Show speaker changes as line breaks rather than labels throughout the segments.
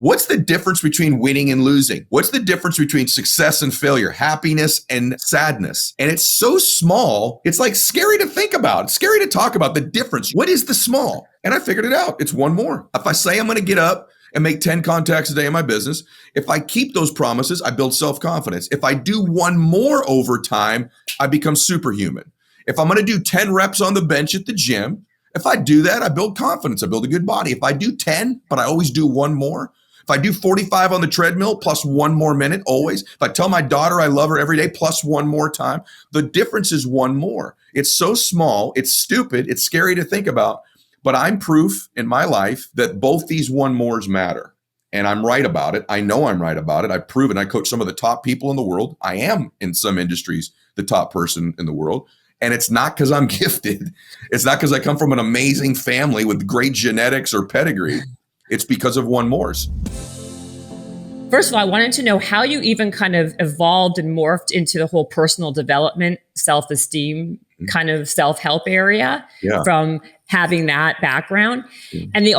What's the difference between winning and losing? What's the difference between success and failure, happiness and sadness? And it's so small, it's like scary to think about. It's scary to talk about the difference. What is the small? And I figured it out. It's one more. If I say I'm going to get up and make 10 contacts a day in my business, if I keep those promises, I build self-confidence. If I do one more over time, I become superhuman. If I'm going to do 10 reps on the bench at the gym, if I do that, I build confidence. I build a good body. If I do 10, but I always do one more, if I do 45 on the treadmill plus one more minute, always, if I tell my daughter I love her every day plus one more time, the difference is one more. It's so small, it's stupid, it's scary to think about, but I'm proof in my life that both these one mores matter. And I'm right about it. I know I'm right about it. I've proven. I coach some of the top people in the world. I am, in some industries, the top person in the world. And it's not because I'm gifted. It's not because I come from an amazing family with great genetics or pedigree. It's because of one mores.
First of all, I wanted to know how you even kind of evolved and morphed into the whole personal development, self-esteem, kind of self-help area from having that background. And the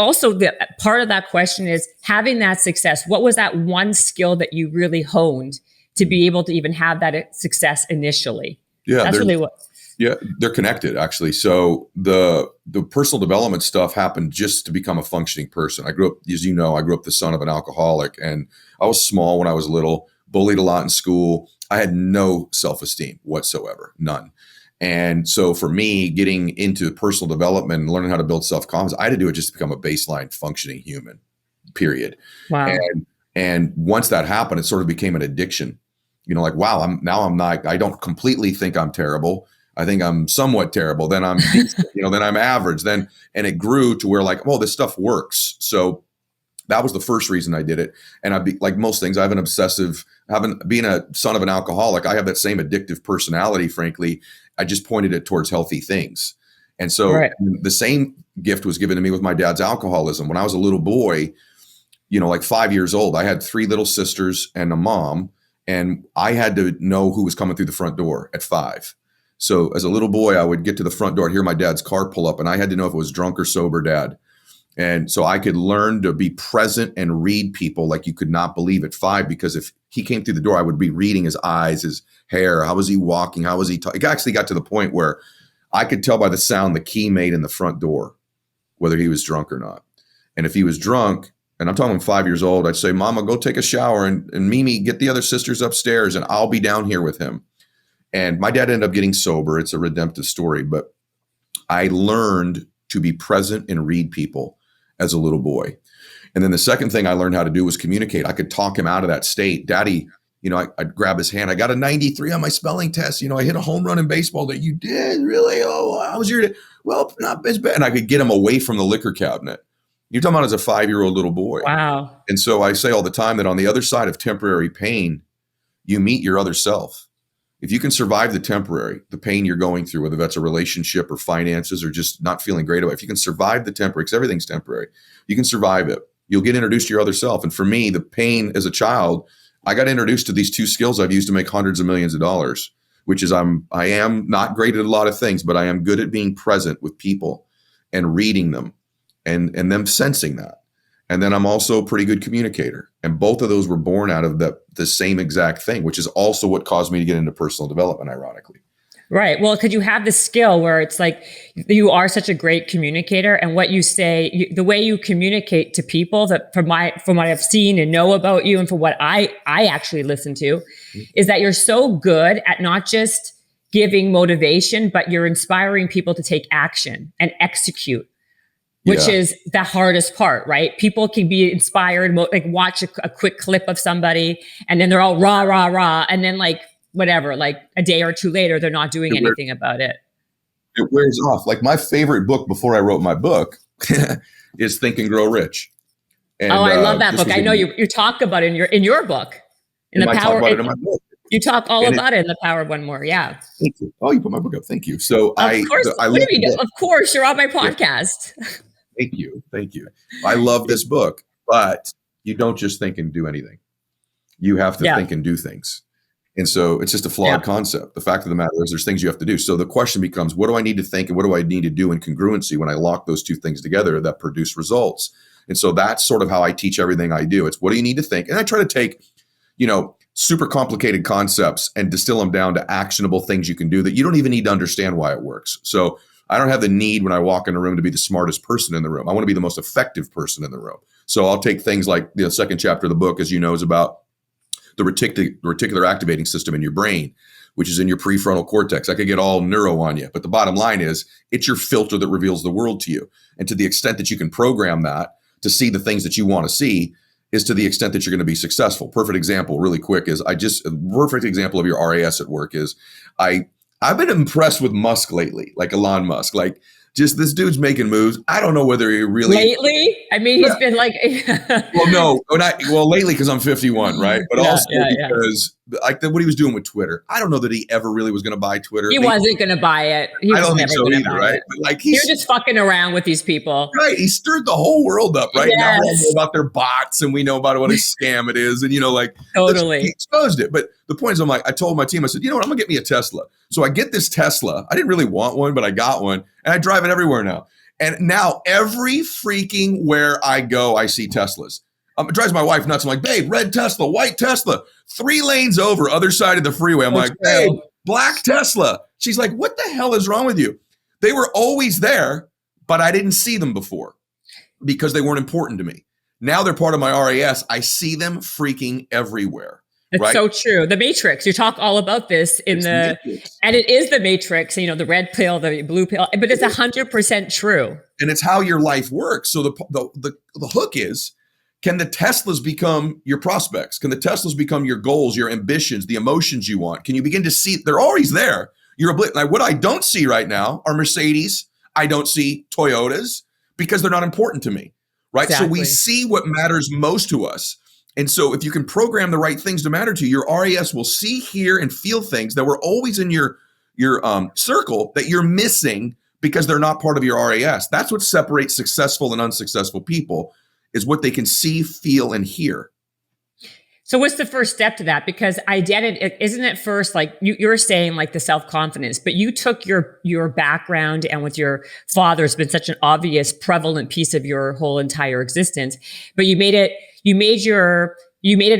part of that question is having that success. What was that one skill that you really honed to be able to even have that success initially?
Yeah,
that's really what.
Yeah, they're connected, actually. So the personal development stuff happened just to become a functioning person. I grew up, as you know, the son of an alcoholic, and I was small when I was little, bullied a lot in school. I had no self-esteem whatsoever, none. And so for me, getting into personal development and learning how to build self-confidence, I had to do it just to become a baseline functioning human, period.
Wow.
And once that happened, it sort of became an addiction. Like, wow, I don't completely think I'm terrible. I think I'm somewhat terrible. Then I'm, then I'm average. And it grew to where like, well, this stuff works. So that was the first reason I did it. And I'd be like most things, I have being a son of an alcoholic, I have that same addictive personality, frankly. I just pointed it towards healthy things. And so the same gift was given to me with my dad's alcoholism. When I was a little boy, like 5 years old, I had 3 little sisters and a mom, and I had to know who was coming through the front door at 5. So as a little boy, I would get to the front door, I'd hear my dad's car pull up, and I had to know if it was drunk or sober dad. And so I could learn to be present and read people like you could not believe at 5, because if he came through the door, I would be reading his eyes, his hair, how was he walking, how was he talking. It actually got to the point where I could tell by the sound the key made in the front door whether he was drunk or not. And if he was drunk, and I'm talking 5 years old, I'd say, Mama, go take a shower, and Mimi, get the other sisters upstairs, and I'll be down here with him. And my dad ended up getting sober. It's a redemptive story, but I learned to be present and read people as a little boy. And then the second thing I learned how to do was communicate. I could talk him out of that state. Daddy, I'd grab his hand. I got a 93 on my spelling test. I hit a home run in baseball. That you did? Really? Oh, how was your day? Well, not as bad. And I could get him away from the liquor cabinet. You're talking about as a 5-year-old little boy.
Wow.
And so I say all the time that on the other side of temporary pain, you meet your other self. If you can survive the temporary, the pain you're going through, whether that's a relationship or finances or just not feeling great about it, if you can survive the temporary, because everything's temporary, you can survive it. You'll get introduced to your other self. And for me, the pain as a child, I got introduced to these 2 skills I've used to make hundreds of millions of dollars, which is I am not great at a lot of things, but I am good at being present with people and reading them and them sensing that. And then I'm also a pretty good communicator. And both of those were born out of the same exact thing, which is also what caused me to get into personal development, ironically.
Right. Well, because you have this skill where it's like you are such a great communicator, and what you say, the way you communicate to people, that from what I've seen and know about you, and from what I actually listen to, is that you're so good at not just giving motivation, but you're inspiring people to take action and execute. Which is the hardest part, right? People can be inspired, like watch a quick clip of somebody, and then they're all rah, rah, rah. And then like whatever, like a day or two later, they're not doing anything about it.
It wears off. Like my favorite book before I wrote my book is Think and Grow Rich. And,
I love that book. I know you talk about it in your book. In the power.
Talk about it in my book.
You talk all about it in The Power of One More. Yeah.
Thank you. Oh, you put my book up. Thank you. So
of course, you're on my podcast.
Yeah. Thank you. I love this book, but you don't just think and do anything. You have to think and do things. And so it's just a flawed concept. The fact of the matter is there's things you have to do. So the question becomes, what do I need to think and what do I need to do in congruency when I lock those two things together that produce results? And so that's sort of how I teach everything I do. It's what do you need to think? And I try to take, super complicated concepts and distill them down to actionable things you can do that you don't even need to understand why it works. So I don't have the need when I walk in a room to be the smartest person in the room. I want to be the most effective person in the room. So I'll take things like the second chapter of the book, as you know, is about the reticular activating system in your brain, which is in your prefrontal cortex. I could get all neuro on you, but the bottom line is it's your filter that reveals the world to you. And to the extent that you can program that to see the things that you want to see is to the extent that you're going to be successful. Perfect example, really quick, is a perfect example of your RAS at work is I've been impressed with Musk lately, like Elon Musk, like just this dude's making moves. I don't know whether he really
lately. I mean, he's been like,
lately because I'm 51, right? But also because like what he was doing with Twitter. I don't know that he ever really was going to buy Twitter.
He wasn't going to buy it.
I don't think so either, right? But like
you're just fucking around with these people,
right? He stirred the whole world up, right? Yes. Now we know about their bots, and we know about what a scam it is, and
totally
he exposed it. But the point is, I told my team, I said, you know what, I'm gonna get me a Tesla. So I get this Tesla. I didn't really want one, but I got one, and I drive it everywhere now. And now every freaking where I go, I see Teslas. It drives my wife nuts. I'm like, babe, red Tesla, white Tesla, 3 lanes over, other side of the freeway. I'm like, babe, black Tesla. She's like, what the hell is wrong with you? They were always there, but I didn't see them before because they weren't important to me. Now they're part of my RAS. I see them freaking everywhere.
It's right? So true. The Matrix. You talk all about this and it is the Matrix. The red pill, the blue pill, but it's 100% true.
And it's how your life works. So the hook is, can the Teslas become your prospects? Can the Teslas become your goals, your ambitions, the emotions you want? Can you begin to see they're always there? Like what I don't see right now are Mercedes. I don't see Toyotas because they're not important to me. Right. Exactly. So we see what matters most to us. And so if you can program the right things to matter to you, your RAS will see, hear, and feel things that were always in your circle that you're missing because they're not part of your RAS. That's what separates successful and unsuccessful people, is what they can see, feel, and hear.
So what's the first step to that? Because identity, isn't it first, like you're saying, like the self-confidence, but you took your background and with your father has been such an obvious, prevalent piece of your whole entire existence, but you made it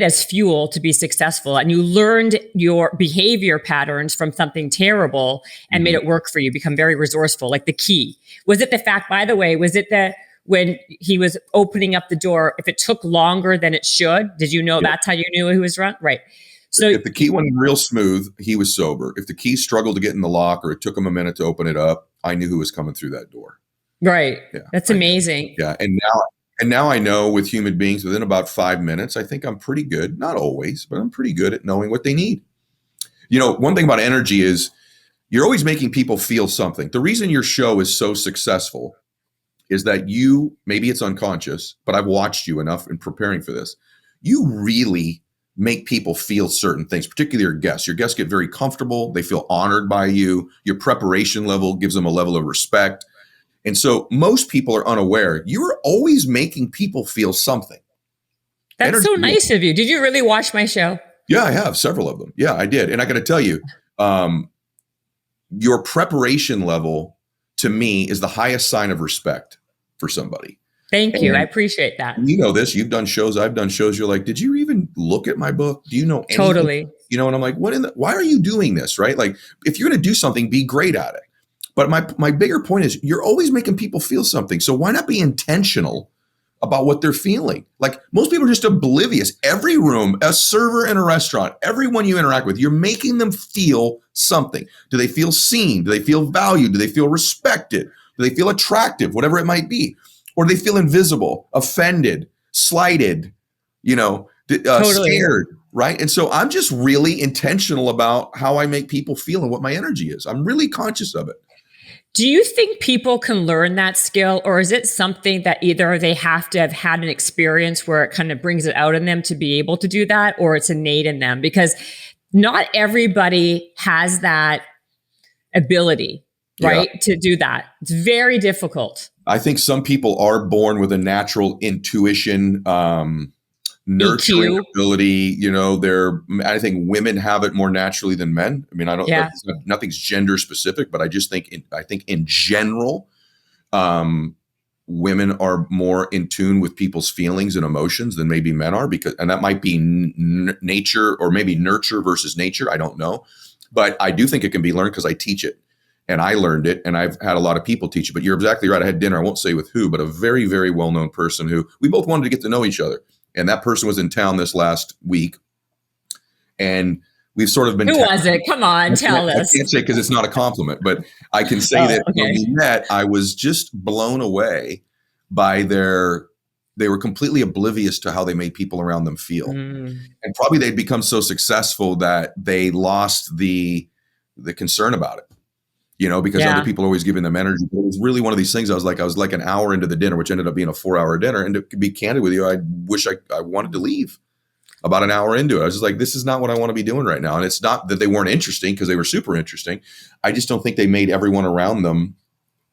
as fuel to be successful, and you learned your behavior patterns from something terrible and made it work for you, become very resourceful. Like the key. Was it the fact, by the way, was it that when he was opening up the door, if it took longer than it should, did you know that's how you knew he was wrong? Right. So
if the key went real smooth, he was sober. If the key struggled to get in the lock or it took him a minute to open it up, I knew who was coming through that door.
Right. Yeah, that's amazing.
Yeah. And now I know with human beings within about 5 minutes, I think I'm pretty good. Not always, but I'm pretty good at knowing what they need. One thing about energy is you're always making people feel something. The reason your show is so successful is that maybe it's unconscious, but I've watched you enough in preparing for this. You really make people feel certain things, particularly your guests. Your guests get very comfortable. They feel honored by you. Your preparation level gives them a level of respect. And so most people are unaware. You're always making people feel something.
That's so nice of you. Did you really watch my show?
Yeah, I have several of them. Yeah, I did. And I got to tell you, your preparation level to me is the highest sign of respect for somebody.
Thank you. I appreciate that.
You know this. You've done shows. I've done shows. You're like, did you even look at my book? Do you know anything?
Totally.
And I'm like, why are you doing this? Right? Like, if you're going to do something, be great at it. But my bigger point is you're always making people feel something. So why not be intentional about what they're feeling? Like, most people are just oblivious. Every room, a server in a restaurant, everyone you interact with, you're making them feel something. Do they feel seen? Do they feel valued? Do they feel respected? Do they feel attractive? Whatever it might be. Or do they feel invisible, offended, slighted, scared, right? And so I'm just really intentional about how I make people feel and what my energy is. I'm really conscious of it.
Do you think people can learn that skill, or is it something that either they have to have had an experience where it kind of brings it out in them to be able to do that, or it's innate in them? Because not everybody has that ability, right, to do that. It's very difficult.
I think some people are born with a natural intuition, nurturing
EQ.
ability. I think women have it more naturally than men. I mean, nothing's gender specific, but I just think, in general, women are more in tune with people's feelings and emotions than maybe men are, and that might be nature, or maybe nurture versus nature. I don't know, but I do think it can be learned because I teach it, and I learned it, and I've had a lot of people teach it. But you're exactly right. I had dinner, I won't say with who, but a very, very well-known person who we both wanted to get to know each other. And that person was in town this last week, and we've sort of been.
Who was it? Come on, tell us.
I can't say because it's not a compliment, but I can say that when we met, I was just blown away by they were completely oblivious to how they made people around them feel. And probably they'd become so successful that they lost the concern about it, because other people are always giving them energy. But it was really one of these things. I was like an hour into the dinner, which ended up being a 4-hour dinner. And to be candid with you, I wish I wanted to leave. About an hour into it, I was just like, this is not what I want to be doing right now. And it's not that they weren't interesting, because they were super interesting. I just don't think they made everyone around them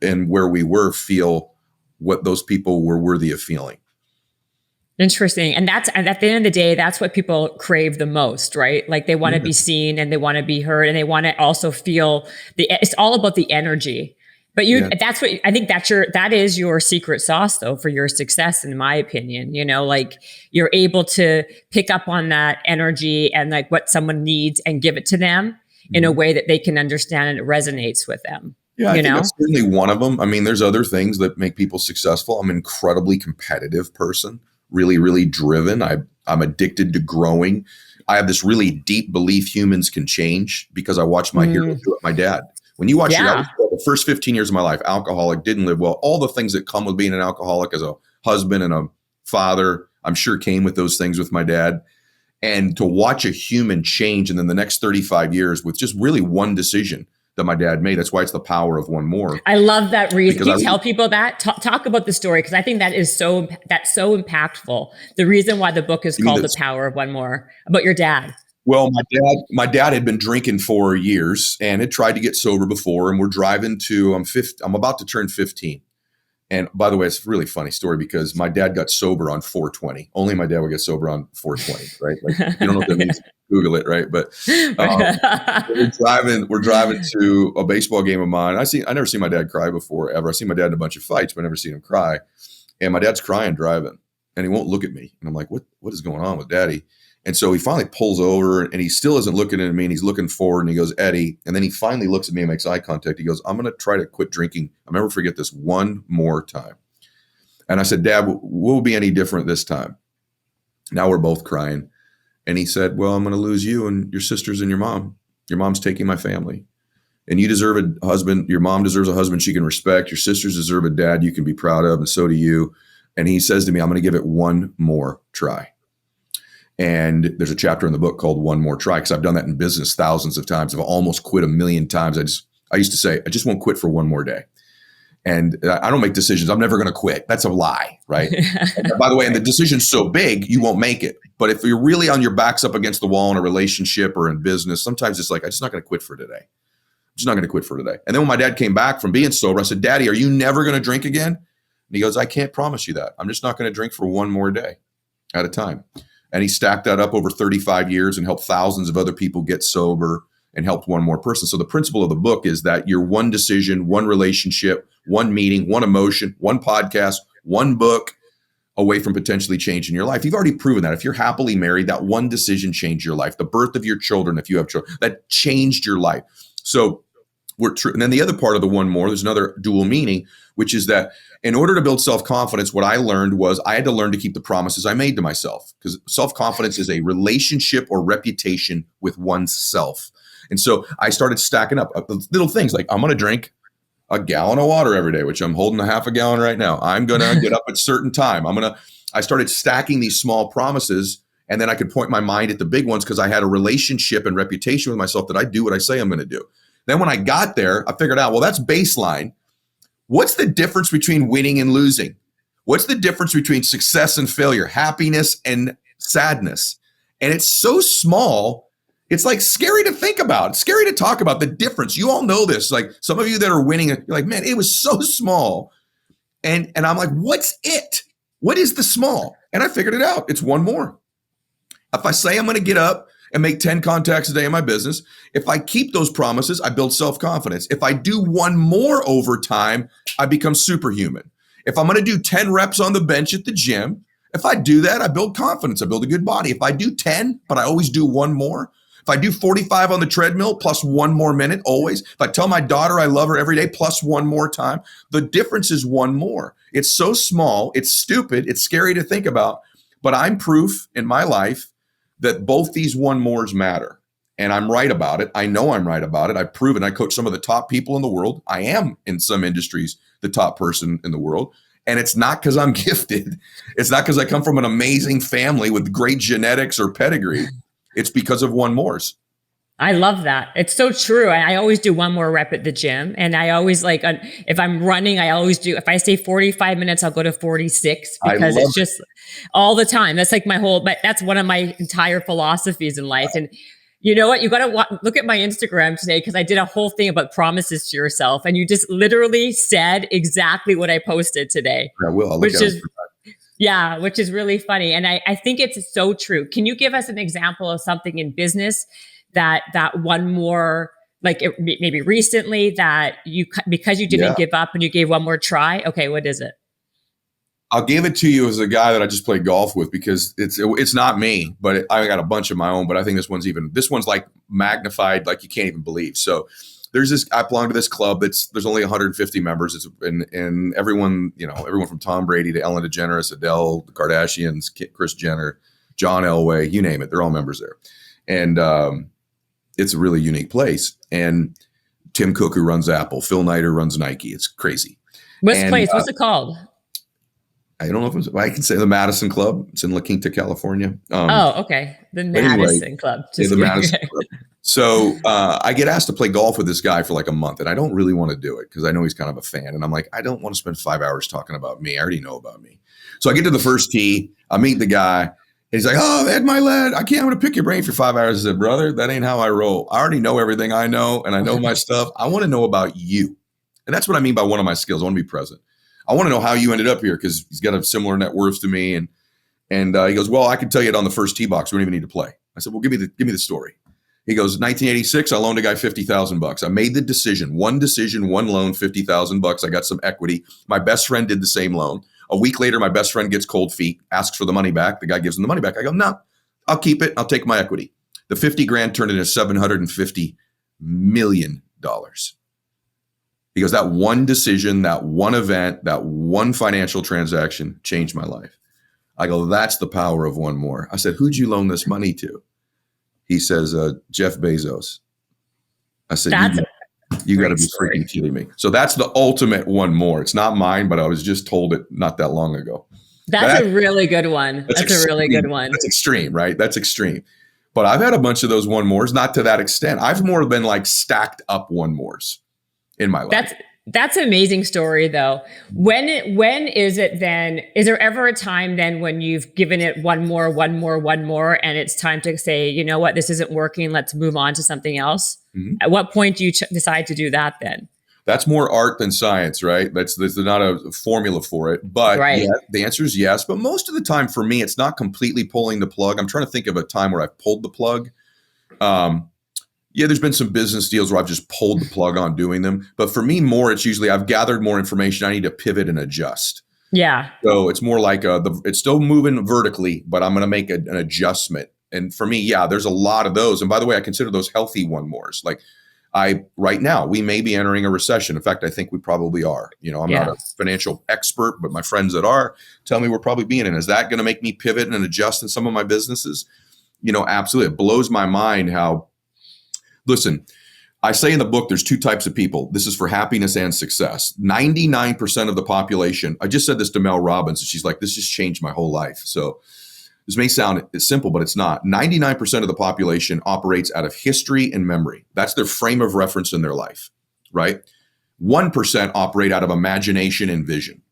and where we were feel what those people were worthy of feeling.
Interesting. And at the end of the day, that's what people crave the most, right? Like they want to be seen, and they want to be heard, and they want to also feel it's all about the energy. But that's what I think that is your secret sauce though, for your success, in my opinion. Like you're able to pick up on that energy and like what someone needs and give it to them in a way that they can understand and it resonates with them.
Yeah, I think that's certainly one of them. I mean, there's other things that make people successful. I'm an incredibly competitive person, really, really driven. I'm addicted to growing. I have this really deep belief humans can change because I watched my hero do it, my dad. When you watch the first 15 years of my life, alcoholic, didn't live well, all the things that come with being an alcoholic as a husband and a father, I'm sure came with those things with my dad. And to watch a human change, and then the next 35 years with just really one decision that my dad made. That's why it's the power of one more.
I love that reason. Can you tell people that? Talk about the story, because I think that's so impactful. The reason why the book is called The Power of One More, about your dad.
Well, my dad had been drinking for years and had tried to get sober before. And we're driving to, I'm about to turn 15. And by the way, it's a really funny story because my dad got sober on 420. Only my dad would get sober on 420, right? Like, you don't know what that means. Google it, right? But we're driving to a baseball game of mine. I never seen my dad cry before, ever. I seen my dad in a bunch of fights, but I never seen him cry. And my dad's crying driving, and he won't look at me. And I'm like, what is going on with Daddy? And so he finally pulls over, and he still isn't looking at me, and he's looking forward, and he goes, Eddie. And then he finally looks at me and makes eye contact. He goes, I'm going to try to quit drinking. I'll never forget this, one more time. And I said, Dad, what will be any different this time? Now we're both crying. And he said, well, I'm going to lose you and your sisters and your mom. Your mom's taking my family. And you deserve a husband. Your mom deserves a husband she can respect. Your sisters deserve a dad you can be proud of, and so do you. And he says to me, I'm going to give it one more try. And there's a chapter in the book called One More Try, because I've done that in business thousands of times. I've almost quit 1,000,000 times. I used to say, I just won't quit for one more day. And I don't make decisions. I'm never going to quit. That's a lie, right? By the way, and the decision's so big, you won't make it. But if you're really on your backs up against the wall in a relationship or in business, sometimes it's like, I'm just not going to quit for today. I'm just not going to quit for today. And then when my dad came back from being sober, I said, Daddy, are you never going to drink again? And he goes, I can't promise you that. I'm just not going to drink for one more day at a time. And he stacked that up over 35 years and helped thousands of other people get sober and helped one more person. So the principle of the book is that your one decision, one relationship, one meeting, one emotion, one podcast, one book away from potentially changing your life. You've already proven that. If you're happily married, that one decision changed your life. The birth of your children, if you have children, that changed your life. So we're true. And then the other part of the one more, there's another dual meaning, which is that in order to build self-confidence, what I learned was I had to learn to keep the promises I made to myself, because self-confidence is a relationship or reputation with oneself. And so I started stacking up little things like, I'm going to drink a gallon of water every day, which I'm holding a half a gallon right now. I'm going to get up at a certain time. I started stacking these small promises, and then I could point my mind at the big ones because I had a relationship and reputation with myself that I do what I say I'm going to do. Then when I got there, I figured out, well, that's baseline. What's the difference between winning and losing? What's the difference between success and failure, happiness and sadness? And it's so small, it's like scary to think about. It's scary to talk about the difference. You all know this. Like some of you that are winning, you're like, man, it was so small. And I'm like, what's it? What is the small? And I figured it out. It's one more. If I say I'm going to get up and make 10 contacts a day in my business, if I keep those promises, I build self-confidence. If I do one more over time, I become superhuman. If I'm going to do 10 reps on the bench at the gym, if I do that, I build confidence. I build a good body. If I do 10, but I always do one more. If I do 45 on the treadmill plus one more minute, always. If I tell my daughter I love her every day plus one more time, the difference is one more. It's so small. It's stupid. It's scary to think about. But I'm proof in my life that both these one mores matter. And I'm right about it. I know I'm right about it. I've proven. I coach some of the top people in the world. I am, in some industries, the top person in the world. And it's not because I'm gifted. It's not because I come from an amazing family with great genetics or pedigree. It's because of one mores.
I love that. It's so true. I always do one more rep at the gym. And I always if I'm running, I always do, if I say 45 minutes, I'll go to 46 because it's just all the time. That's like but that's one of my entire philosophies in life. And you know what? You got to look at my Instagram today because I did a whole thing about promises to yourself. And you just literally said exactly what I posted today.
I will.
Which is really funny. And I think it's so true. Can you give us an example of something in business that one more, like maybe recently that because you didn't give up and you gave one more try? Okay, what is it?
I'll give it to you as a guy that I just played golf with because it's not me, but I got a bunch of my own. But I think this one's like magnified, like you can't even believe. So I belong to this club there's only 150 members. And everyone, everyone from Tom Brady to Ellen DeGeneres, Adele, the Kardashians, Kris Jenner, John Elway, you name it. They're all members there. And it's a really unique place. And Tim Cook, who runs Apple, Phil Knight, who runs Nike. It's crazy.
What's it called?
I don't know if I can say the Madison Club. It's in La Quinta, California.
Okay. The Madison Club.
The Madison Club. So I get asked to play golf with this guy for like a month, and I don't really want to do it because I know he's kind of a fan. And I'm like, I don't want to spend 5 hours talking about me. I already know about me. So I get to the first tee. I meet the guy. And he's like, oh, Ed Mylett, I'm going to pick your brain for 5 hours. I said, brother, that ain't how I roll. I already know everything I know, and I know my stuff. I want to know about you. And that's what I mean by one of my skills. I want to be present. I want to know how you ended up here because he's got a similar net worth to me. And he goes, well, I can tell you it on the first tee box. We don't even need to play. I said, well, give me the story. He goes, 1986, I loaned a guy $50,000. I made the decision, one loan, $50,000. I got some equity. My best friend did the same loan. A week later, my best friend gets cold feet, asks for the money back. The guy gives him the money back. I go, no, I'll keep it. I'll take my equity. The 50 grand turned into $750 million. He goes, that one decision, that one event, that one financial transaction changed my life. I go, that's the power of one more. I said, who'd you loan this money to? He says, Jeff Bezos. I said, you got to be freaking kidding me. So that's the ultimate one more. It's not mine, but I was just told it not that long ago.
That's a really good one. That's a really good one.
That's extreme, right? That's extreme. But I've had a bunch of those one mores, not to that extent. I've more been like stacked up one mores in my life.
That's an amazing story though. When is it then? Is there ever a time then when you've given it one more, and it's time to say, you know what, this isn't working. Let's move on to something else. Mm-hmm. At what point do you decide to do that then?
That's more art than science, right? There's not a formula for it, but yeah, the answer is yes. But most of the time for me, it's not completely pulling the plug. I'm trying to think of a time where I've pulled the plug. Yeah, there's been some business deals where I've just pulled the plug on doing them. But for me, it's usually I've gathered more information. I need to pivot and adjust.
Yeah.
So it's more like it's still moving vertically, but I'm going to make an adjustment. And for me, yeah, there's a lot of those. And by the way, I consider those healthy one mores. Like right now, we may be entering a recession. In fact, I think we probably are. I'm not a financial expert, but my friends that are tell me we're probably being in. Is that going to make me pivot and adjust in some of my businesses? Absolutely. It blows my mind how. Listen, I say in the book, there's two types of people. This is for happiness and success. 99% of the population, I just said this to Mel Robbins, and she's like, this just changed my whole life. So this may sound simple, but it's not. 99% of the population operates out of history and memory. That's their frame of reference in their life, right? 1% operate out of imagination and vision.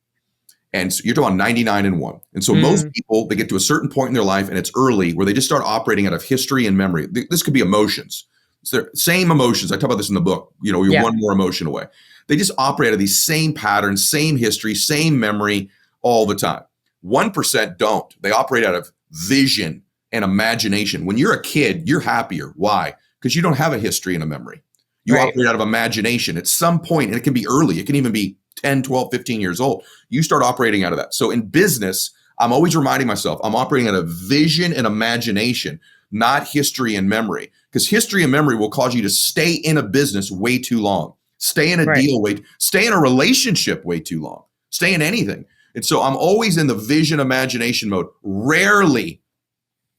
And so you're talking 99 and 1. And so most people, they get to a certain point in their life, and it's early, where they just start operating out of history and memory. This could be emotions. So same emotions. I talk about this in the book. You're one more emotion away. They just operate out of these same patterns, same history, same memory all the time. 1% don't. They operate out of vision and imagination. When you're a kid, you're happier. Why? Because you don't have a history and a memory. You operate out of imagination at some point, and it can be early. It can even be 10, 12, 15 years old, you start operating out of that. So in business, I'm always reminding myself, I'm operating out of vision and imagination, not history and memory. Because history and memory will cause you to stay in a business way too long, stay in a
Right.
deal, stay in a relationship way too long, stay in anything. And so I'm always in the vision imagination mode. Rarely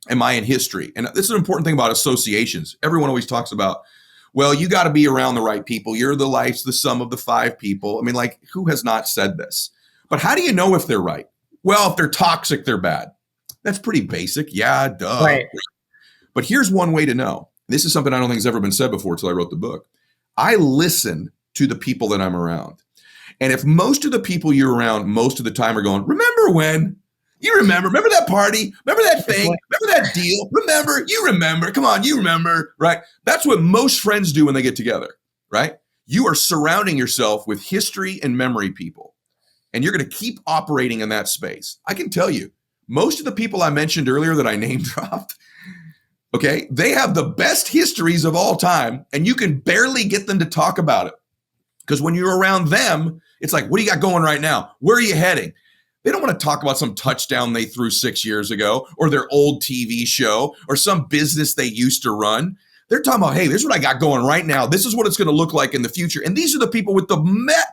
am I in history. And this is an important thing about associations. Everyone always talks about, well, you got to be around the right people. You're the sum of the five people. I mean, like, who has not said this? But how do you know if they're right? Well, if they're toxic, they're bad. That's pretty basic. Yeah, duh.
Right.
But here's one way to know. This is something I don't think has ever been said before until I wrote the book. I listen to the people that I'm around. And if most of the people you're around most of the time are going, remember when? Remember that party? Remember that thing? Remember that deal? Remember, come on, you remember, right? That's what most friends do when they get together, right? You are surrounding yourself with history and memory people, and you're going to keep operating in that space. I can tell you, most of the people I mentioned earlier that I name dropped, okay, they have the best histories of all time, and you can barely get them to talk about it. Because when you're around them, it's like, what do you got going right now? Where are you heading? They don't want to talk about some touchdown they threw 6 years ago or their old TV show or some business they used to run. They're talking about, hey, this is what I got going right now. This is what it's going to look like in the future. And these are the people with the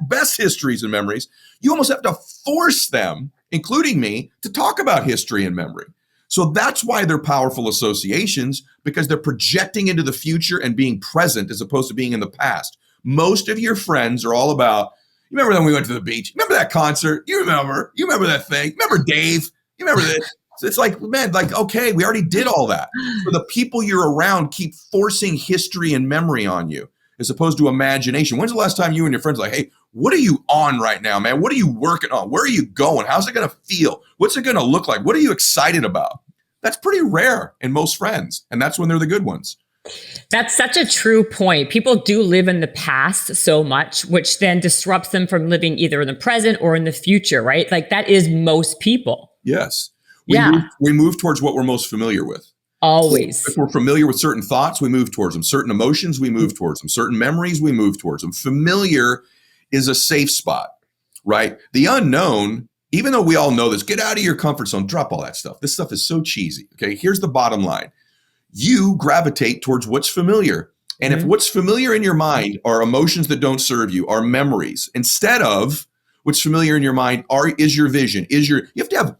best histories and memories. You almost have to force them, including me, to talk about history and memory. So that's why they're powerful associations, because they're projecting into the future and being present as opposed to being in the past. Most of your friends are all about, you remember when we went to the beach? Remember that concert? You remember that thing? Remember Dave? You remember this? So it's like, man, like, okay, we already did all that. So the people you're around keep forcing history and memory on you as opposed to imagination. When's the last time you and your friends are like, hey, what are you on right now, man? What are you working on? Where are you going? How's it going to feel? What's it going to look like? What are you excited about? That's pretty rare in most friends. And that's when they're the good ones.
That's such a true point. People do live in the past so much, which then disrupts them from living either in the present or in the future, right? Like that is most people.
Yes.
Yeah.
We move towards what we're most familiar with.
Always.
If we're familiar with certain thoughts, we move towards them. Certain emotions, we move towards them. Certain memories, we move towards them. Familiar is a safe spot, right? The unknown, even though we all know this, get out of your comfort zone, drop all that stuff. This stuff is so cheesy, okay? Here's the bottom line. You gravitate towards what's familiar. And if what's familiar in your mind are emotions that don't serve you, are memories, instead of what's familiar in your mind is your vision, you have to have,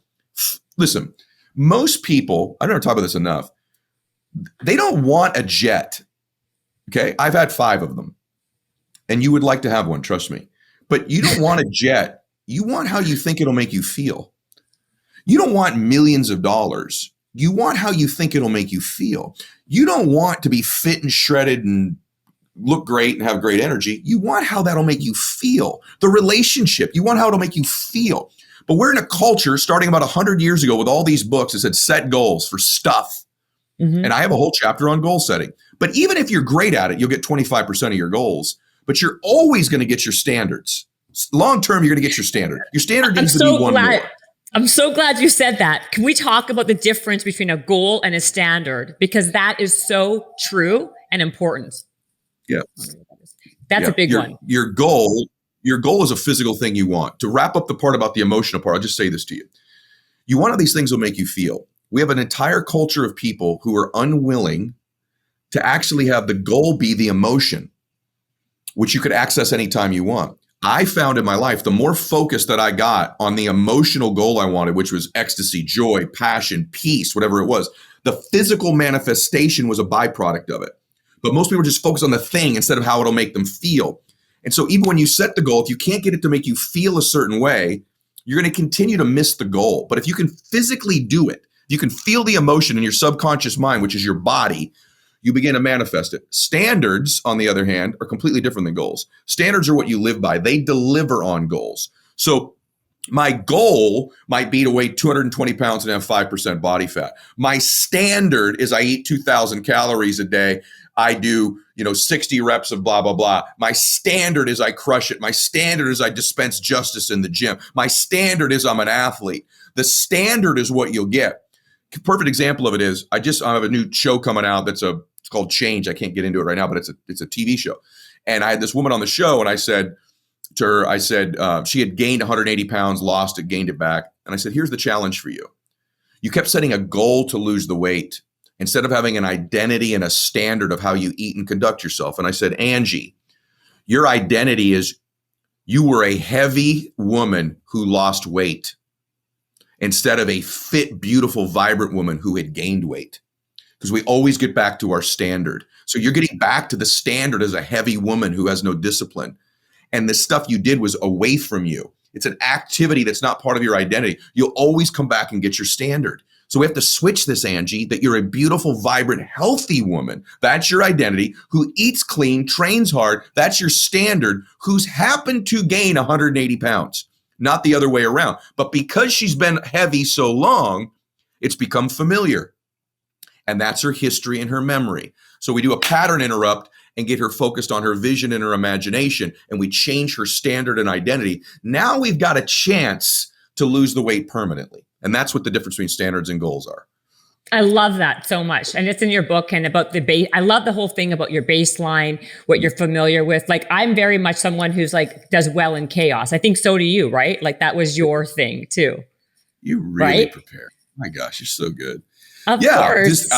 listen, most people, I don't talk about this enough, they don't want a jet, okay? I've had 5 of them, and you would like to have one, trust me. But you don't want a jet. You want how you think it'll make you feel. You don't want millions of dollars. You want how you think it'll make you feel. You don't want to be fit and shredded and look great and have great energy. You want how that'll make you feel. The relationship, you want how it'll make you feel. But we're in a culture starting about 100 years ago with all these books that said set goals for stuff. And I have a whole chapter on goal setting. But even if you're great at it, you'll get 25% of your goals. But you're always going to get your standards. Long term, you're going to get your standard. Your standard needs to be one more.
I'm so glad you said that. Can we talk about the difference between a goal and a standard? Because that is so true and important.
Yeah.
That's a big one.
Your goal is a physical thing you want. To wrap up the part about the emotional part, I'll just say this to you. You want how these things will make you feel. We have an entire culture of people who are unwilling to actually have the goal be the emotion, which you could access anytime you want. I found in my life, the more focus that I got on the emotional goal I wanted, which was ecstasy, joy, passion, peace, whatever it was, the physical manifestation was a byproduct of it. But most people just focus on the thing instead of how it'll make them feel. And so even when you set the goal, if you can't get it to make you feel a certain way, you're going to continue to miss the goal. But if you can physically do it, you can feel the emotion in your subconscious mind, which is your body, you begin to manifest it. Standards, on the other hand, are completely different than goals. Standards are what you live by. They deliver on goals. So my goal might be to weigh 220 pounds and have 5% body fat. My standard is I eat 2,000 calories a day. I do, 60 reps of blah, blah, blah. My standard is I crush it. My standard is I dispense justice in the gym. My standard is I'm an athlete. The standard is what you'll get. Perfect example of it is I have a new show coming out it's called Change. I can't get into it right now, but it's a TV show. And I had this woman on the show and I said, to her, I said, she had gained 180 pounds, lost it, gained it back. And I said, here's the challenge for you. You kept setting a goal to lose the weight instead of having an identity and a standard of how you eat and conduct yourself. And I said, Angie, your identity is you were a heavy woman who lost weight instead of a fit, beautiful, vibrant woman who had gained weight. Because we always get back to our standard. So you're getting back to the standard as a heavy woman who has no discipline. And the stuff you did was away from you. It's an activity that's not part of your identity. You'll always come back and get your standard. So we have to switch this, Angie, that you're a beautiful, vibrant, healthy woman. That's your identity, who eats clean, trains hard. That's your standard, who's happened to gain 180 pounds, not the other way around. But because she's been heavy so long, it's become familiar. And that's her history and her memory. So we do a pattern interrupt and get her focused on her vision and her imagination, and we change her standard and identity. Now we've got a chance to lose the weight permanently. And that's what the difference between standards and goals are.
I love that so much. And it's in your book, and about the base. I love the whole thing about your baseline, what you're familiar with. Like, I'm very much someone who's like, does well in chaos. I think so do you, right? Like, that was your thing too.
You really prepare. My gosh, you're so good.
Of course.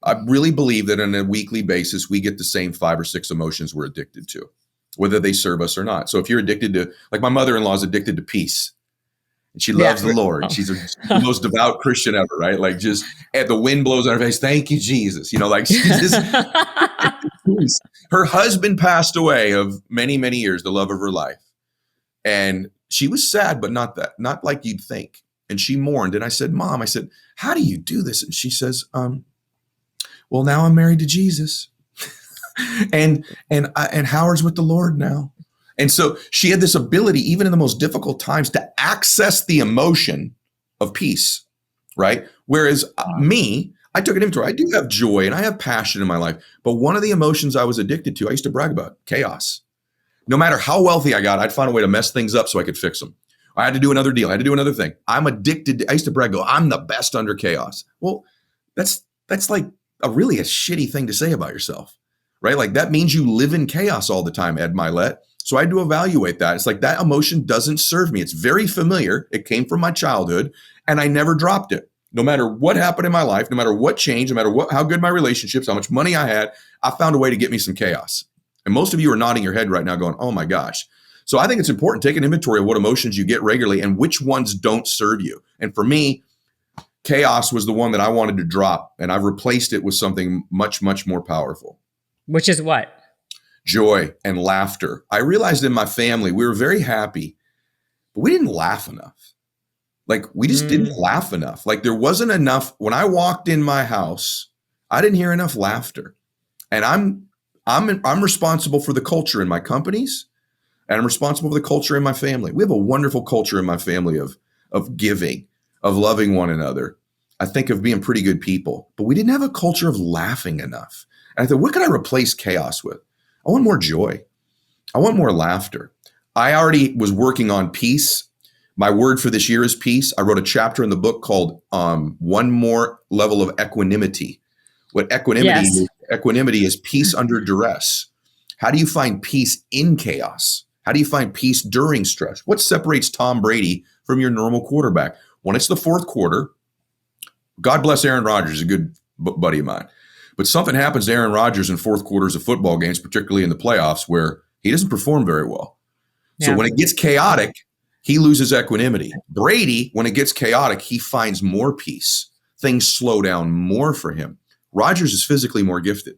I really believe that on a weekly basis, we get the same 5 or 6 emotions we're addicted to, whether they serve us or not. So if you're addicted to, like my mother-in-law is addicted to peace, and she loves the Lord. She's the most devout Christian ever, right? Like, just and the wind blows on her face. Thank you, Jesus. Like, she's just, her husband passed away of many, many years, the love of her life. And she was sad, but not like you'd think. And she mourned. And I said, Mom, how do you do this? And she says, well, now I'm married to Jesus, and Howard's with the Lord now. And so she had this ability, even in the most difficult times, to access the emotion of peace, right? Whereas me, I took an inventory. I do have joy and I have passion in my life, but one of the emotions I was addicted to, I used to brag about, chaos. No matter how wealthy I got, I'd find a way to mess things up so I could fix them. I had to do another deal. I had to do another thing. I'm addicted. I used to brag, I'm the best under chaos. Well, that's like really a shitty thing to say about yourself, right? Like, that means you live in chaos all the time, Ed Mylett. So I had to evaluate that. It's like, that emotion doesn't serve me. It's very familiar. It came from my childhood, and I never dropped it. No matter what happened in my life, no matter what changed, no matter how good my relationships, how much money I had, I found a way to get me some chaos. And most of you are nodding your head right now going, oh my gosh. So I think it's important to take an inventory of what emotions you get regularly and which ones don't serve you. And for me, chaos was the one that I wanted to drop, and I've replaced it with something much, much more powerful.
Which is what?
Joy and laughter. I realized in my family, we were very happy, but we didn't laugh enough. Like, we just didn't laugh enough. Like, there wasn't enough. When I walked in my house, I didn't hear enough laughter. And I'm responsible for the culture in my companies, and I'm responsible for the culture in my family. We have a wonderful culture in my family of giving, of loving one another. I think of being pretty good people, but we didn't have a culture of laughing enough. And I thought, what can I replace chaos with? I want more joy. I want more laughter. I already was working on peace. My word for this year is peace. I wrote a chapter in the book called One More Level of Equanimity. What equanimity is peace under duress. How do you find peace in chaos? How do you find peace during stress? What separates Tom Brady from your normal quarterback? When it's the fourth quarter, God bless Aaron Rodgers, a good buddy of mine. But something happens to Aaron Rodgers in fourth quarters of football games, particularly in the playoffs, where he doesn't perform very well. So when it gets chaotic, he loses equanimity. Brady, when it gets chaotic, he finds more peace. Things slow down more for him. Rodgers is physically more gifted,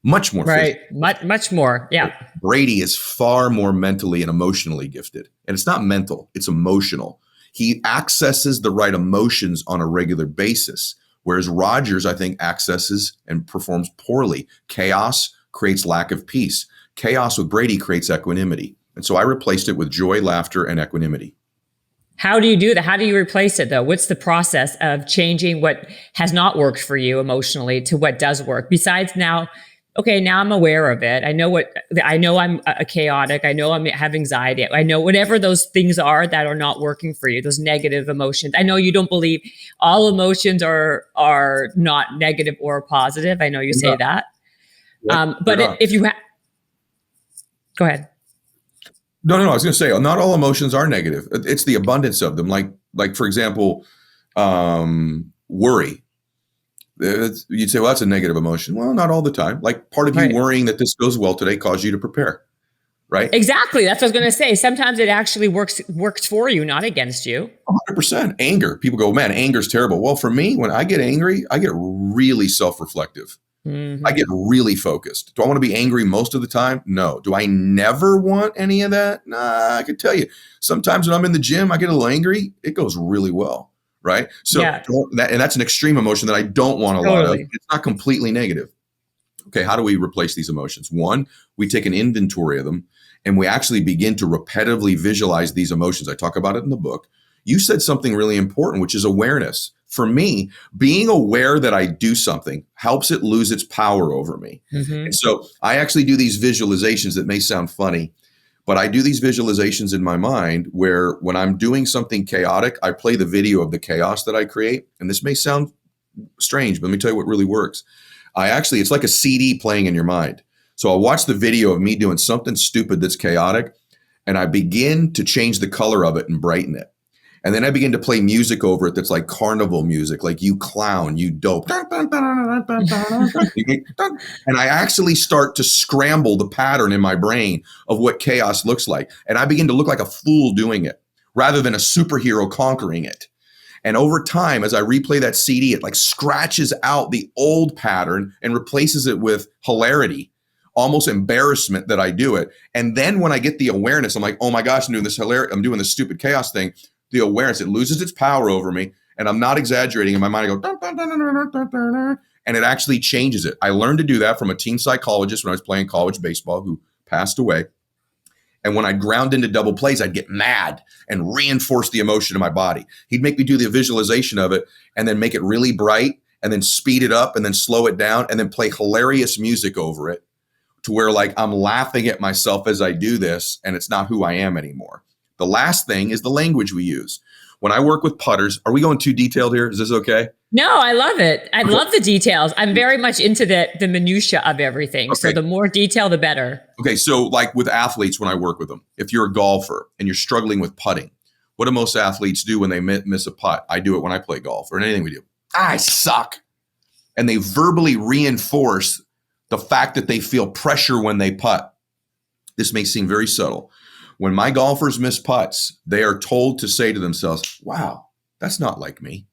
much more.
Right, much more. Yeah.
Brady is far more mentally and emotionally gifted. And it's not mental, it's emotional. He accesses the right emotions on a regular basis. Whereas Rodgers, I think, accesses and performs poorly. Chaos creates lack of peace. Chaos with Brady creates equanimity. And so I replaced it with joy, laughter, and equanimity.
How do you do that? How do you replace it, though? What's the process of changing what has not worked for you emotionally to what does work? Besides now I'm aware of it. I know I'm a chaotic. I know I have anxiety. I know whatever those things are that are not working for you, those negative emotions. I know you don't believe all emotions are not negative or positive. I know you say that.
Yep,
but if you Go ahead.
No. I was going to say, not all emotions are negative. It's the abundance of them. Like for example, worry. You'd say, well, that's a negative emotion. Well, not all the time. Like part of you
Right.
worrying that this goes well today caused you to prepare, right?
Exactly. That's what I was going to say. Sometimes it actually works for you, not against you.
100%. Anger. People go, man, anger's terrible. Well, for me, when I get angry, I get really self-reflective. I
Mm-hmm.
get really focused. Do I want to be angry most of the time? No. Do I never want any of that? Nah, I can tell you. Sometimes when I'm in the gym, I get a little angry. It goes really well, right? So
Yeah,
that's an extreme emotion that I don't want a lot of.
totally.
It's not completely negative. Okay, how do we replace these emotions? One, we take an inventory of them and we actually begin to repetitively visualize these emotions. I talk about it in the book. You said something really important, which is awareness. For me, being aware that I do something helps it lose its power over me. And
Mm-hmm.
so I actually do these visualizations that may sound funny, but I do these visualizations in my mind where when I'm doing something chaotic, I play the video of the chaos that I create. And this may sound strange, but let me tell you what really works. It's like a CD playing in your mind. So I'll watch the video of me doing something stupid that's chaotic, and I begin to change the color of it and brighten it. And then I begin to play music over it that's like carnival music, like you clown, you dope. And I actually start to scramble the pattern in my brain of what chaos looks like. And I begin to look like a fool doing it rather than a superhero conquering it. And over time, as I replay that CD, it like scratches out the old pattern and replaces it with hilarity, almost embarrassment that I do it. And then when I get the awareness, I'm like, oh my gosh, I'm doing this stupid chaos thing. The awareness, it loses its power over me. And I'm not exaggerating. In my mind, I go, dun, dun, dun, dun, dun, dun, dun, dun, and it actually changes it. I learned to do that from a team psychologist when I was playing college baseball who passed away. And when I ground into double plays, I'd get mad and reinforce the emotion in my body. He'd make me do the visualization of it and then make it really bright and then speed it up and then slow it down and then play hilarious music over it to where like I'm laughing at myself as I do this and it's not who I am anymore. The last thing is the language we use. When I work with putters, are we going too detailed here? Is this okay?
No, I love it. I love the details. I'm very much into the minutia of everything. So
Okay.
the more detail, the better.
Okay. So like with athletes, when I work with them, if you're a golfer and you're struggling with putting, what do most athletes do when they miss a putt? I do it when I play golf or anything we do. I suck. And they verbally reinforce the fact that they feel pressure when they putt. This may seem very subtle. When my golfers miss putts, they are told to say to themselves, wow, that's not like me.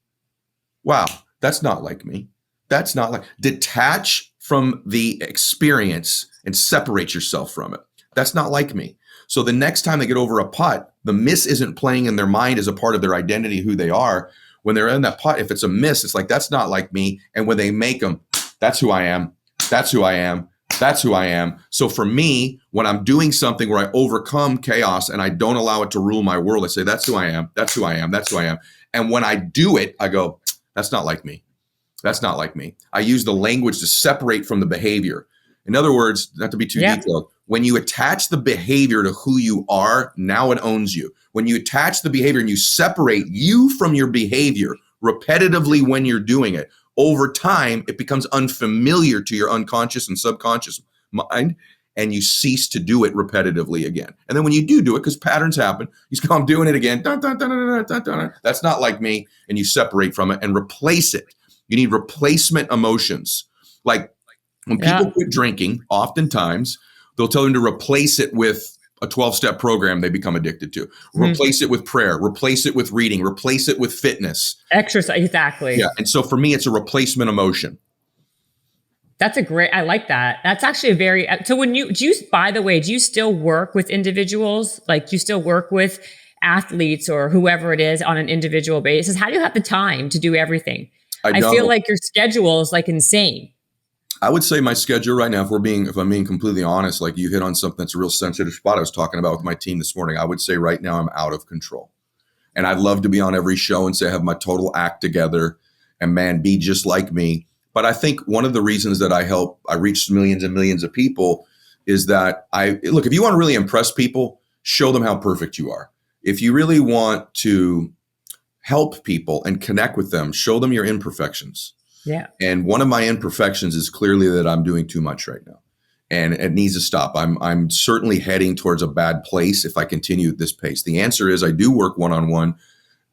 Wow, that's not like me. That's not like, detach from the experience and separate yourself from it. That's not like me. So the next time they get over a putt, the miss isn't playing in their mind as a part of their identity, who they are. When they're in that putt, if it's a miss, it's like, that's not like me. And when they make them, that's who I am. That's who I am. That's who I am. So for me, when I'm doing something where I overcome chaos and I don't allow it to rule my world, I say, that's who I am. That's who I am. That's who I am. And when I do it, I go, that's not like me. That's not like me. I use the language to separate from the behavior. In other words, not to be too detailed, when you attach the behavior to who you are, now it owns you. When you attach the behavior and you separate you from your behavior repetitively when you're doing it, over time, it becomes unfamiliar to your unconscious and subconscious mind, and you cease to do it repetitively again. And then when you do it, because patterns happen, you just go, I'm doing it again. Dun, dun, dun, dun, dun, dun, dun. That's not like me. And you separate from it and replace it. You need replacement emotions. Like when people quit drinking, oftentimes they'll tell them to replace it with a 12-step program they become addicted to. Replace it with prayer, replace it with reading, replace it with fitness.
Exercise, exactly.
Yeah. And so for me, it's a replacement emotion.
That's a great, I like that. That's actually a very, so by the way, do you still work with individuals? Like, do you still work with athletes or whoever it is on an individual basis? How do you have the time to do everything? I feel like your schedule is like insane.
I would say my schedule right now, if I'm being completely honest, like you hit on something that's a real sensitive spot I was talking about with my team this morning. I would say right now I'm out of control. And I'd love to be on every show and say I have my total act together and man, be just like me. But I think one of the reasons that I reach millions and millions of people is that if you want to really impress people, show them how perfect you are. If you really want to help people and connect with them, show them your imperfections.
Yeah.
And one of my imperfections is clearly that I'm doing too much right now. and it needs to stop. I'm certainly heading towards a bad place if I continue at this pace. The answer is I do work one-on-one.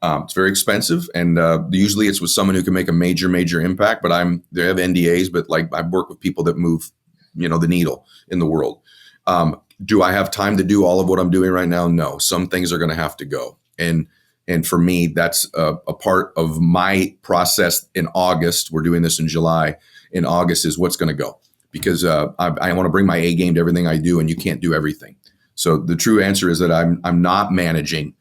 It's very expensive, and usually it's with someone who can make a major impact. But they have NDAs, but like I work with people that move, the needle in the world. Do I have time to do all of what I'm doing right now? No. Some things are going to have to go, and for me, that's a part of my process. In August, we're doing this in July. In August is what's going to go, because I want to bring my A game to everything I do, and you can't do everything. So the true answer is that I'm not managing,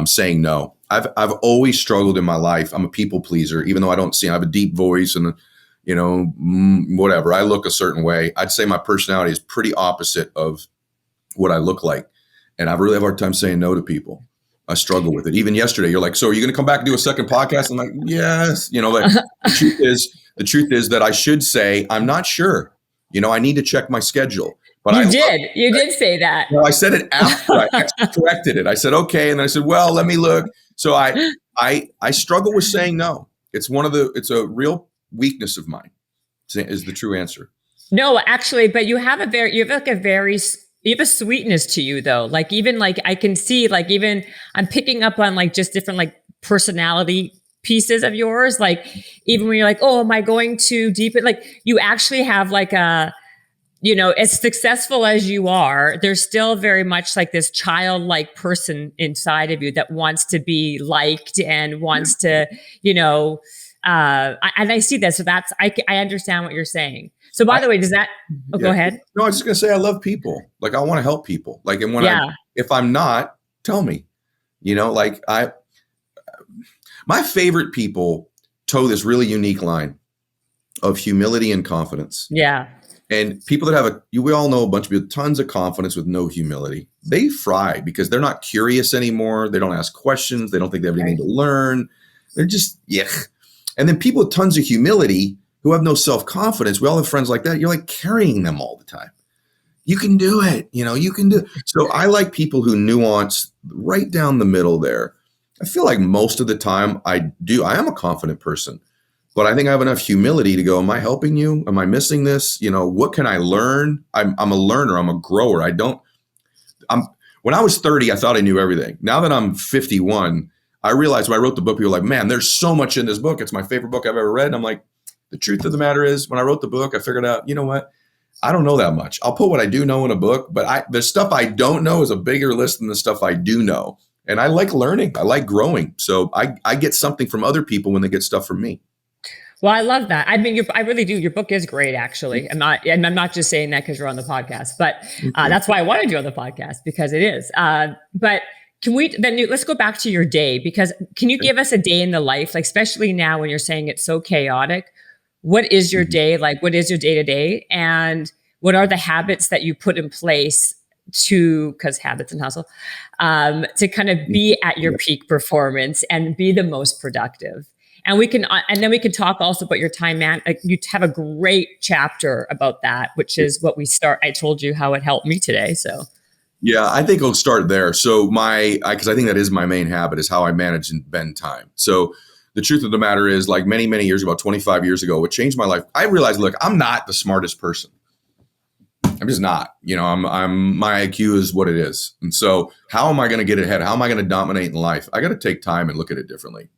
saying no. I've always struggled in my life. I'm a people pleaser, even though I have a deep voice and, whatever. I look a certain way. I'd say my personality is pretty opposite of what I look like. And I really have a hard time saying no to people. I struggle with it. Even yesterday, you're like, so are you going to come back and do a second podcast? I'm like, yes. The truth is that I should say, I'm not sure. I need to check my schedule. But
You did say that.
Well, I said it after I actually corrected it. I said, okay. And then I said, well, let me look. So I struggle with saying no. It's a real weakness of mine, is the true answer.
No, actually, but you have a sweetness to you though. Like even like I can see like even I'm picking up on like just different like personality pieces of yours. Like even when you're like, oh, am I going too deep? Like you actually have like as successful as you are, there's still very much like this childlike person inside of you that wants to be liked and wants to, and I see that. So I understand what you're saying. So by the way, does that, go ahead.
No, I was just going to say, I love people. Like I want to help people. Like, and if I'm not, tell me, my favorite people toe this really unique line of humility and confidence.
Yeah.
And people that we all know a bunch of people, tons of confidence with no humility. They fry because they're not curious anymore. They don't ask questions. They don't think they have anything to learn. They're just, yuck. And then people with tons of humility who have no self-confidence, we all have friends like that. You're like carrying them all the time. You can do it. You can do it. So I like people who nuance right down the middle there. I feel like most of the time I am a confident person. But I think I have enough humility to go, am I helping you? Am I missing this? What can I learn? I'm a learner. I'm a grower. When I was 30, I thought I knew everything. Now that I'm 51, I realized when I wrote the book, people were like, man, there's so much in this book. It's my favorite book I've ever read. And I'm like, the truth of the matter is when I wrote the book, I figured out, you know what? I don't know that much. I'll put what I do know in a book, but the stuff I don't know is a bigger list than the stuff I do know. And I like learning. I like growing. So I get something from other people when they get stuff from me.
Well, I love that. I mean, I really do. Your book is great, actually. I'm not just saying that because you're on the podcast, but that's why I wanted you on the podcast, because it is. But let's go back to your day, because can you give us a day in the life, like especially now when you're saying it's so chaotic? What is your day like? What is your day to day? And what are the habits that you put in place because habits and hustle, to kind of be at your peak performance and be the most productive? And then we can talk also about your time, man. You have a great chapter about that, which is what I told you how it helped me today. So,
yeah, I think I'll start there. So because I think that is my main habit, is how I manage and bend time. So the truth of the matter is, like many, many years ago, about 25 years ago, what changed my life, I realized, look, I'm not the smartest person. I'm just not, my IQ is what it is. And so how am I going to get ahead? How am I going to dominate in life? I got to take time and look at it differently.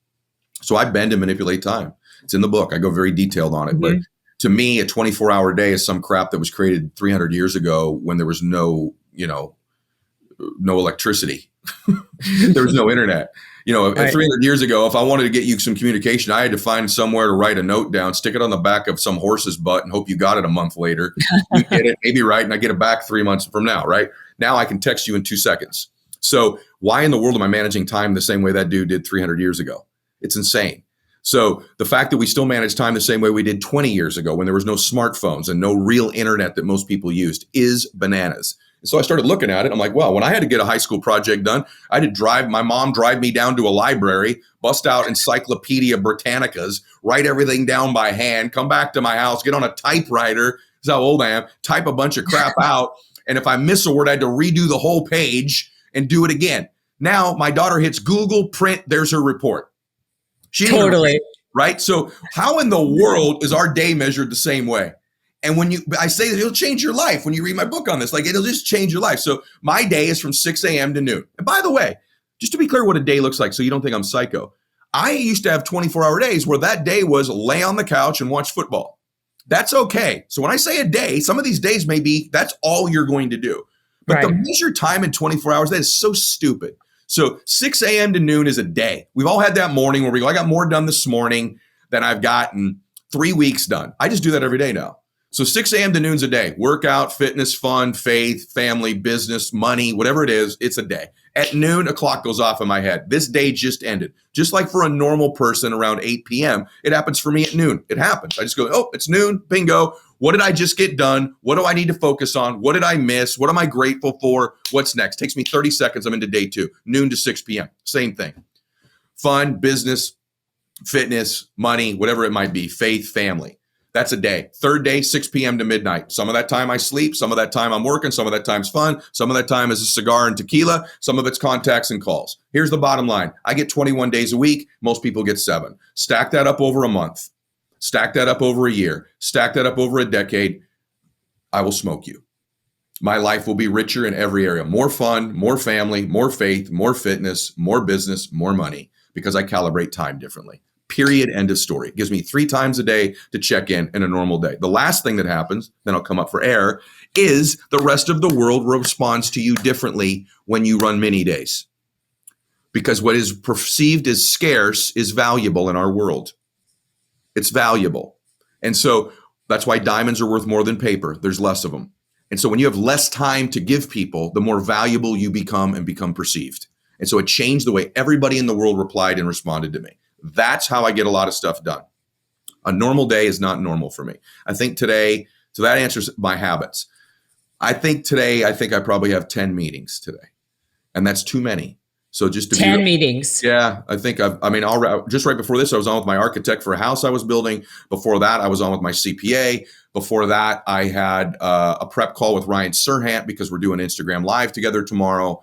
So I bend and manipulate time. It's in the book. I go very detailed on it. Mm-hmm. But to me, a 24-hour day is some crap that was created 300 years ago when there was no electricity. There was no internet. Right. 300 years ago, if I wanted to get you some communication, I had to find somewhere to write a note down, stick it on the back of some horse's butt, and hope you got it a month later. You get it, maybe right, and I get it back 3 months from now, right? Now I can text you in 2 seconds. So why in the world am I managing time the same way that dude did 300 years ago? It's insane. So the fact that we still manage time the same way we did 20 years ago when there was no smartphones and no real internet that most people used is bananas. And so I started looking at it. I'm like, well, when I had to get a high school project done, I had to my mom drive me down to a library, bust out Encyclopedia Britannicas, write everything down by hand, come back to my house, get on a typewriter, that's how old I am, type a bunch of crap out. And if I miss a word, I had to redo the whole page and do it again. Now my daughter hits Google, print, there's her report. She
totally.
Right? So how in the world is our day measured the same way? And I say that it'll change your life when you read my book on this. Like, it'll just change your life. So my day is from 6 a.m. to noon. And by the way, just to be clear what a day looks like so you don't think I'm psycho, I used to have 24-hour days where that day was lay on the couch and watch football. That's okay. So when I say a day, some of these days that's all you're going to do. But to measure time in 24 hours, that is so stupid. So 6 a.m. to noon is a day. We've all had that morning where we go, I got more done this morning than I've gotten 3 weeks done. I just do that every day now. So 6 a.m. to noon's a day. Workout, fitness, fun, faith, family, business, money, whatever it is, it's a day. At noon, a clock goes off in my head. This day just ended. Just like for a normal person around 8 p.m., it happens for me at noon. It happens. I just go, oh, it's noon, bingo. What did I just get done? What do I need to focus on? What did I miss? What am I grateful for? What's next? Takes me 30 seconds. I'm into day 2, noon to 6 p.m. Same thing. Fun, business, fitness, money, whatever it might be, faith, family. That's a day. Third day, 6 p.m. to midnight. Some of that time I sleep. Some of that time I'm working. Some of that time's fun. Some of that time is a cigar and tequila. Some of it's contacts and calls. Here's the bottom line. I get 21 days a week. Most people get 7. Stack that up over a month. Stack that up over a year. Stack that up over a decade. I will smoke you. My life will be richer in every area. More fun, more family, more faith, more fitness, more business, more money, because I calibrate time differently. Period. End of story. It gives me 3 times a day to check in a normal day. The last thing that happens, then I'll come up for air, is the rest of the world responds to you differently when you run mini days. Because what is perceived as scarce is valuable in our world. It's valuable. And so that's why diamonds are worth more than paper. There's less of them. And so when you have less time to give people, the more valuable you become and become perceived. And so it changed the way everybody in the world replied and responded to me. That's how I get a lot of stuff done. A normal day is not normal for me. I think today, so that answers my habits. I think I probably have 10 meetings today, and that's too many. So just to
10 meetings.
Yeah, I think just right before this, I was on with my architect for a house I was building. Before that, I was on with my CPA. Before that, I had a prep call with Ryan Serhant because we're doing Instagram Live together tomorrow.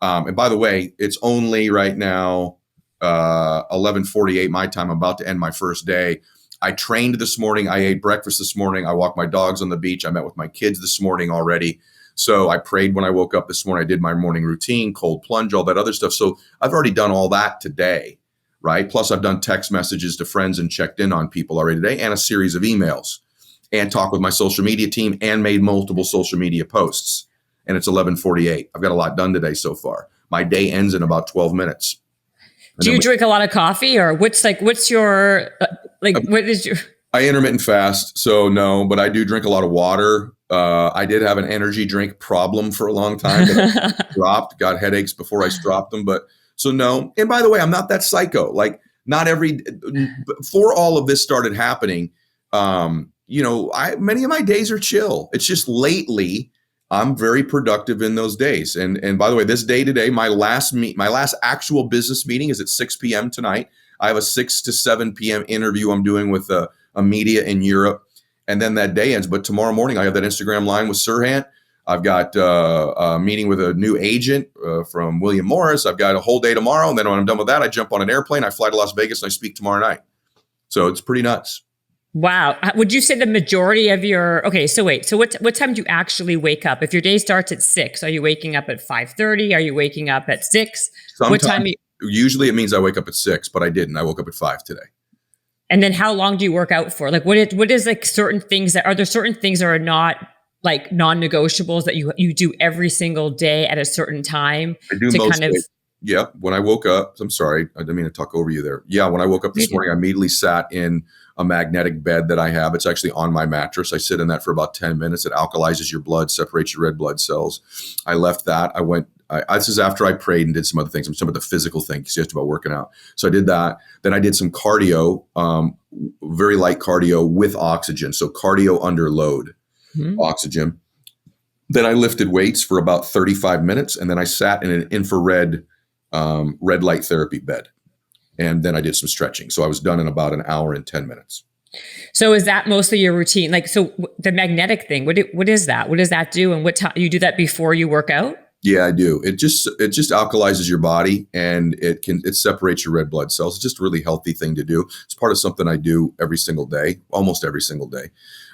And by the way, it's only right now 11:48 my time. I'm about to end my first day. I trained this morning. I ate breakfast this morning. I walked my dogs on the beach. I met with my kids this morning already. So I prayed when I woke up this morning. I did my morning routine, cold plunge, all that other stuff. So I've already done all that today, right? Plus I've done text messages to friends and checked in on people already today, and a series of emails, and talked with my social media team, and made multiple social media posts. And it's 11:48. I've got a lot done today so far. My day ends in about 12 minutes.
Do you drink a lot of coffee, or what is your?
I intermittent fast, so no, but I do drink a lot of water. I did have an energy drink problem for a long time, but I got headaches before I dropped them. But so no. And by the way, I'm not that psycho. Like, before all of this started happening, many of my days are chill. It's just lately I'm very productive in those days. And by the way, this day today, my last actual business meeting is at 6 p.m. tonight. I have a 6 to 7 p.m. interview I'm doing with a media in Europe. And then that day ends. But tomorrow morning, I have that Instagram line with Serhant. I've got a meeting with a new agent from William Morris. I've got a whole day tomorrow. And then when I'm done with that, I jump on an airplane. I fly to Las Vegas and I speak tomorrow night. So it's pretty nuts.
Wow. Would you say the majority of so what time do you actually wake up? If your day starts at 6, are you waking up at 5:30? Are you waking up at 6?
Sometimes, what time? Usually it means I wake up at 6, but I didn't. I woke up at 5 today.
And then how long do you work out for? Like, what is like certain things are there certain things that are not like non-negotiables that you do every single day at a certain time?
I do most days. Yeah. When I woke up, I'm sorry, I didn't mean to talk over you there. Yeah. When I woke up this morning, I immediately sat in a magnetic bed that I have. It's actually on my mattress. I sit in that for about 10 minutes. It alkalizes your blood, separates your red blood cells. I left that. This is after I prayed and did some other things. I'm talking about the physical thing, because you asked about working out. So I did that. Then I did some cardio, very light cardio with oxygen. So cardio under load, oxygen. Then I lifted weights for about 35 minutes. And then I sat in an infrared red light therapy bed. And then I did some stretching. So I was done in about an hour and 10 minutes.
So is that mostly your routine? Like, so the magnetic thing, what is that? What does that do? And what time you do that before you work out?
Yeah, I do. It just alkalizes your body, and it separates your red blood cells. It's just a really healthy thing to do. It's part of something I do every single day, almost every single day.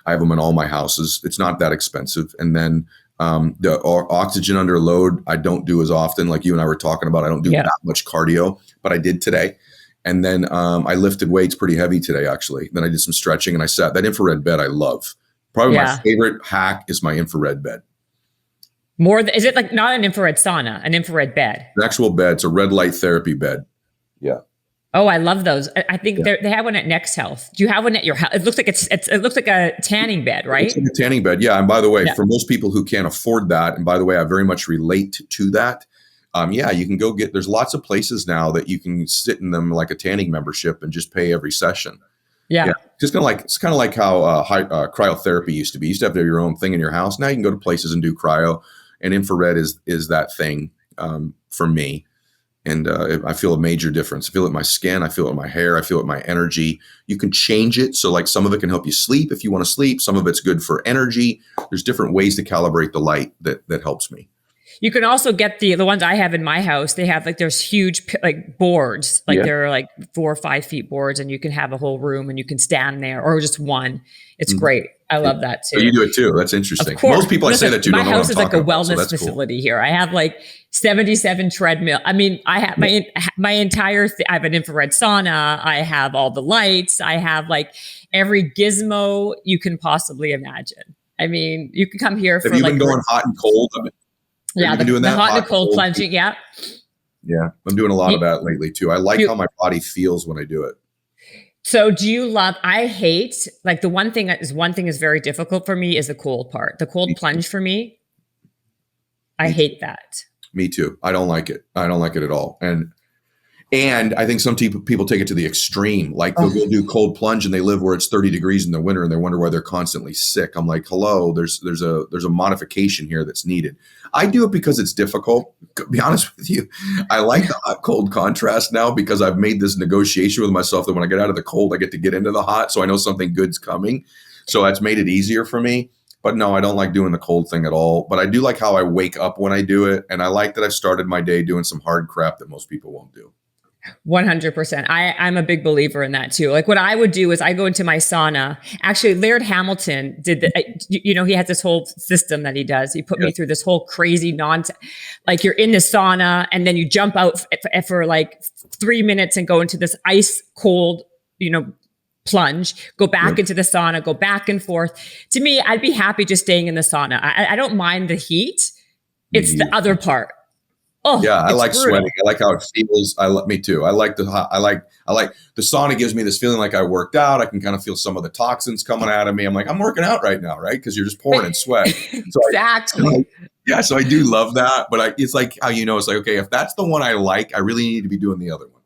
I have them in all my houses. It's not that expensive. And then the oxygen under load, I don't do as often. Like you and I were talking about, I don't do
Yeah.
that much cardio, but I did today. And then I lifted weights pretty heavy today, actually. Then I did some stretching, and I sat. That infrared bed I love. Probably my
Yeah.
favorite hack is my infrared bed.
Is it like not an infrared sauna, an infrared bed?
An actual bed. It's a red light therapy bed. Yeah.
Oh, I love those. I think
Yeah.
they have one at Next Health. Do you have one at your house? It looks like it looks like a tanning bed, right?
It's like a tanning bed. Yeah. And by the way,
Yeah.
for most people who can't afford that, and by the way, I very much relate to that. Yeah, you can go there's lots of places now that you can sit in them like a tanning membership and just pay every session.
Yeah.
Yeah. It's kind of like how cryotherapy used to be. You used to have your own thing in your house. Now you can go to places and do cryo, and infrared is that thing for me. And I feel a major difference. I feel it in my skin. I feel it in my hair. I feel it in my energy. You can change it. So like some of it can help you sleep if you want to sleep. Some of it's good for energy. There's different ways to calibrate the light that helps me.
You can also get the ones I have in my house. They have like there's huge like boards, like they're like 4 or 5 feet boards, and you can have a whole room and you can stand there or just one. It's great. I love that too.
So you do it too. That's interesting.
Of course.
Most people I say that to
my
don't know
house
what
is
I'm
like a
talking about, so
wellness
that's cool.
facility here. I have like 77 treadmill. I mean, I have my entire. I have an infrared sauna. I have all the lights. I have like every gizmo you can possibly imagine. I mean, you can come here for
Have you
like
been going hot and cold?
yeah,
been doing
the
that?
hot and cold plunging. Yeah.
Yeah, I'm doing a lot of that lately too. I like how my body feels when I do it.
So do you love, I hate, like the one thing is very difficult for me is the cold part. The cold plunge for me, I hate that.
Me too. I don't like it. I don't like it at all. And I think some people take it to the extreme. Like they'll go do cold plunge and they live where it's 30 degrees in the winter and they wonder why they're constantly sick. I'm like, hello, there's a modification here that's needed. I do it because it's difficult. To be honest with you, I like the hot cold contrast now because I've made this negotiation with myself that when I get out of the cold, I get to get into the hot. So I know something good's coming. So that's made it easier for me. But no, I don't like doing the cold thing at all. But I do like how I wake up when I do it. And I like that I've started my day doing some hard crap that most people won't do.
100%. I'm a big believer in that too. Like what I would do is I go into my sauna. Actually, Laird Hamilton did he has this whole system that he does. He put me through this whole crazy nonsense. Like you're in the sauna and then you jump out for like 3 minutes and go into this ice cold, plunge, go back into the sauna, go back and forth. To me, I'd be happy just staying in the sauna. I don't mind the heat. It's the other part. Oh,
yeah, I like
brutal.
sweating. I like how it feels. Me too. I like the hot. I like the sauna gives me this feeling like I worked out. I can kind of feel some of the toxins coming out of me. I'm like, I'm working out right now, right? Because you're just pouring in sweat. So
exactly.
So I do love that. But it's like how it's like, okay, if that's the one I like, I really need to be doing the other one.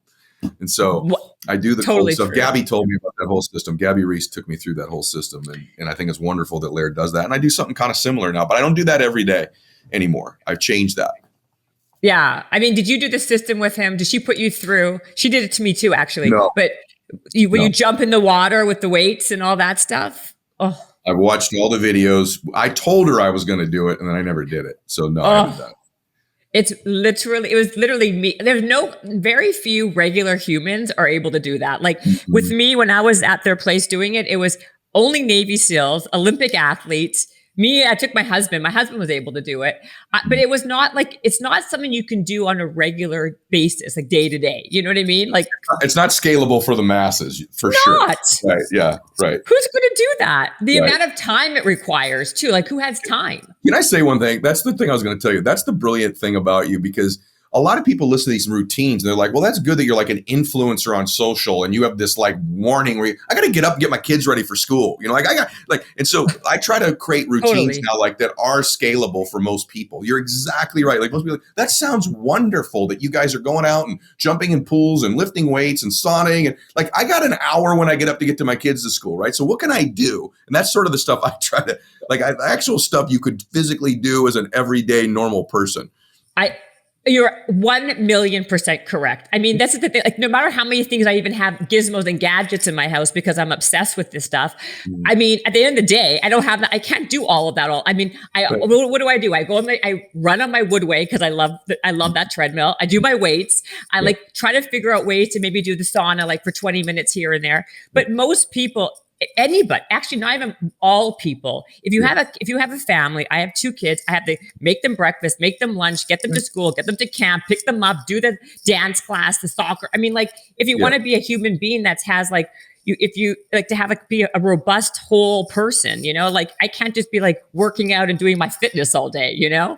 And so I do the
totally
cold stuff.
True.
Gabby told me about that whole system. Gabby Reese took me through that whole system. And I think it's wonderful that Laird does that. And I do something kind of similar now, but I don't do that every day anymore. I've changed that.
Yeah. I mean, did you do the system with him? Did she put you through? She did it to me too, actually.
No.
But when you jump in the water with the weights and all that stuff? Oh.
I've watched all the videos. I told her I was going to do it and then I never did it. So no, I haven't done it.
It was literally me. There's very few regular humans are able to do that. Like with me, when I was at their place doing it, it was only Navy SEALs, Olympic athletes. Me, I took my husband. My husband was able to do it. But it was not like, it's not something you can do on a regular basis, like day to day. You know what I mean? Like
it's not scalable for the masses, for sure. Right. Yeah. Right.
Who's going to do that? The amount of time it requires too. Like who has time?
Can I say one thing? That's the thing I was going to tell you. That's the brilliant thing about you, because a lot of people listen to these routines and they're like, well, that's good that you're like an influencer on social and you have this like warning where I got to get up and get my kids ready for school. And so I try to create routines now like that are scalable for most people. You're exactly right. Like most people, that sounds wonderful that you guys are going out and jumping in pools and lifting weights and sauning. And like, I got an hour when I get up to get to my kids to school, right? So what can I do? And that's sort of the stuff I try to actual stuff you could physically do as an everyday normal person.
You're 1,000,000% correct. I mean, that's the thing. Like, no matter how many things I even have gizmos and gadgets in my house because I'm obsessed with this stuff.
Mhm.
I mean, at the end of the day, I don't have that. I can't do all of that. I mean,
Right.
what do? I go on I run on my woodway because I love that treadmill. I do my weights. I
Yep.
like try to figure out ways to maybe do the sauna like for 20 minutes here and there.
Yep.
But most people, anybody, actually not even all people,
Yep.
if you have a family, I have 2 kids, I have to make them breakfast, make them lunch, get them to
Right.
school, get them to camp, pick them up, do the dance class, the soccer. I mean, like, if you
Yeah.
want to be a human being that has like, if you like to have be a robust whole person, like I can't just be like working out and doing my fitness all day.
I know.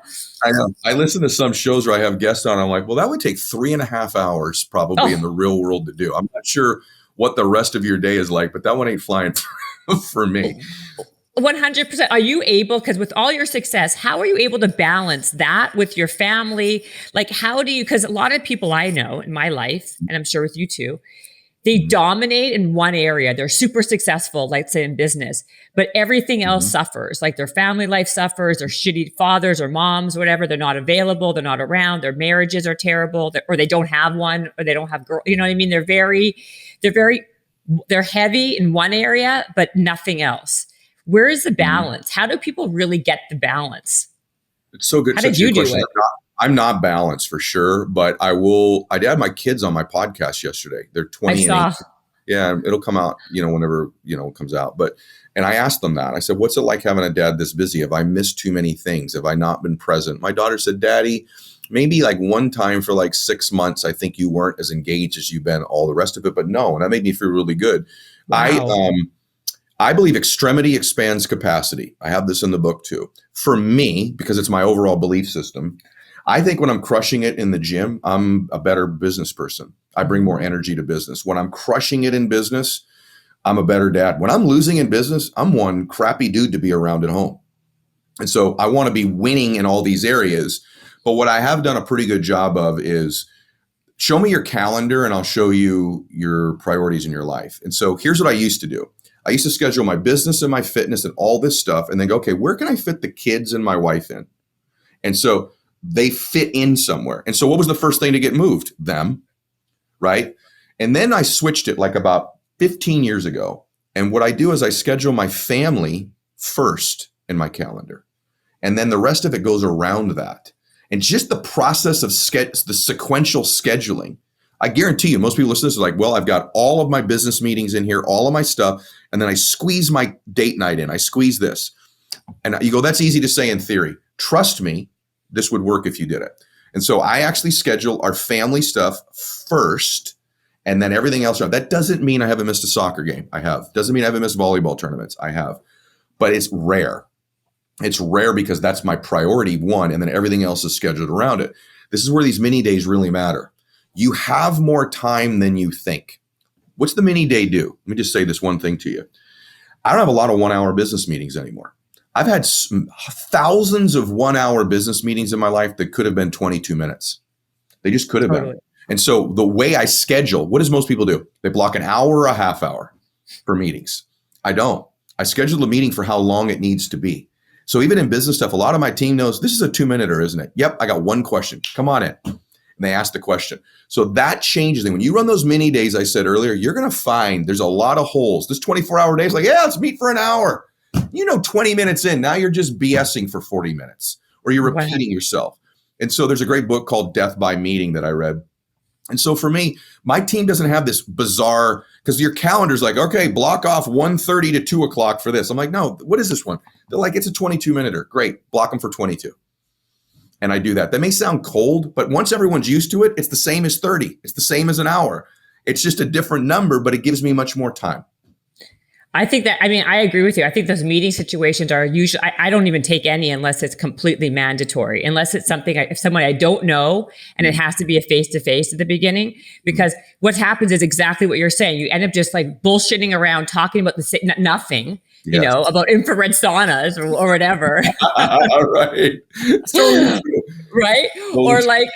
I listen to some shows where I have guests on. I'm like, well, that would take 3.5 hours probably in the
Oh,
real world to do. I'm not sure what the rest of your day is like, but that one ain't flying for me.
100%. Are you able, because with all your success, how are you able to balance that with your family? Like, how do you, because a lot of people I know in my life, and I'm sure with you too, they
Mhm.
dominate in one area. They're super successful, like say in business, but everything else
Mhm.
suffers. Like their family life suffers, their shitty fathers or moms, whatever. They're not available. They're not around. Their marriages are terrible, or they don't have one, or they don't have girl. You know what I mean? They're very, they're heavy in one area, but nothing else. Where is the
Mhm.
balance? How do people really get the balance?
It's so good.
How did
Such a
you
good
do
question.
it?
I'm not balanced for sure, but I will. I had my kids on my podcast yesterday. They're
I
20 and
saw.
18. Yeah, it'll come out, whenever, it comes out. And I asked them that. I said, what's it like having a dad this busy? Have I missed too many things? Have I not been present? My daughter said, Daddy, maybe like one time for like 6 months, I think you weren't as engaged as you've been all the rest of it. But no, and that made me feel really good. I,
Wow.
um, I believe extremity expands capacity. I have this in the book too. For me, because it's my overall belief system, I think when I'm crushing it in the gym, I'm a better business person. I bring more energy to business. When I'm crushing it in business, I'm a better dad. When I'm losing in business, I'm one crappy dude to be around at home. And so I want to be winning in all these areas. But what I have done a pretty good job of is show me your calendar and I'll show you your priorities in your life. And so here's what I used to do. I used to schedule my business and my fitness and all this stuff and then go, okay, where can I fit the kids and my wife in? And so they fit in somewhere. And so what was the first thing to get moved? Them, right? And then I switched it like about 15 years ago. And what I do is I schedule my family first in my calendar. And then the rest of it goes around that. And just the process of the sequential scheduling. I guarantee you, most people listen to this are like, well, I've got all of my business meetings in here, all of my stuff, and then I squeeze my date night in. I squeeze this. And you go, that's easy to say in theory. Trust me, this would work if you did it. And so I actually schedule our family stuff first and then everything else. That doesn't mean I haven't missed a soccer game. I have. Doesn't mean I haven't missed volleyball tournaments. I have. But it's rare. It's rare because that's my priority one, and then everything else is scheduled around it. This is where these mini days really matter. You have more time than you think. What's the mini day do? Let me just say this one thing to you. I don't have a lot of 1-hour business meetings anymore. I've had thousands of 1-hour business meetings in my life that could have been 22 minutes. They just could have been.
Totally.
And so the way I schedule, what does most people do? They block an hour or a half hour for meetings. I don't. I schedule the meeting for how long it needs to be. So even in business stuff, a lot of my team knows this is a 2-minuter, isn't it? Yep, I got one question. Come on in. And they ask the question. So that changes things. When you run those mini days I said earlier, you're going to find there's a lot of holes. This 24-hour day is like, yeah, let's meet for an hour. 20 minutes in, now you're just BSing for 40 minutes or you're repeating yourself. And so there's a great book called Death by Meeting that I read. And so for me, my team doesn't have this bizarre, because your calendar's like, okay, block off 1:30 to 2 o'clock for this. I'm like, no, what is this one? They're like, it's a 22-minuter. Great. Block them for 22. And I do that. That may sound cold, but once everyone's used to it, it's the same as 30. It's the same as an hour. It's just a different number, but it gives me much more time.
I think that, I mean, I agree with you. I think those meeting situations are usually, I don't even take any unless it's completely mandatory, unless it's something, if someone I don't know and it has to be a face-to-face at the beginning, because what happens is exactly what you're saying. You end up just like bullshitting around, talking about nothing,
Yes.
about infrared saunas or whatever.
Right. It's totally true.
Right.
Totally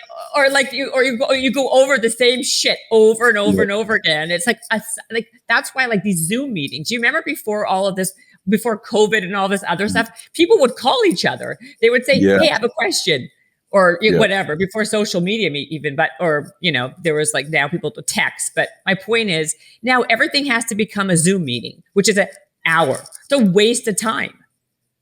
true.
You go over the same shit over and over and over again. It's like that's why like these Zoom meetings. You remember before all of this, before COVID and all this other stuff, people would call each other. They would say,
Yeah.
"Hey, I have a question," or
Yeah.
whatever, before social media even, but, or, there was like now people to text. But my point is now everything has to become a Zoom meeting, which is an hour. It's a waste of time.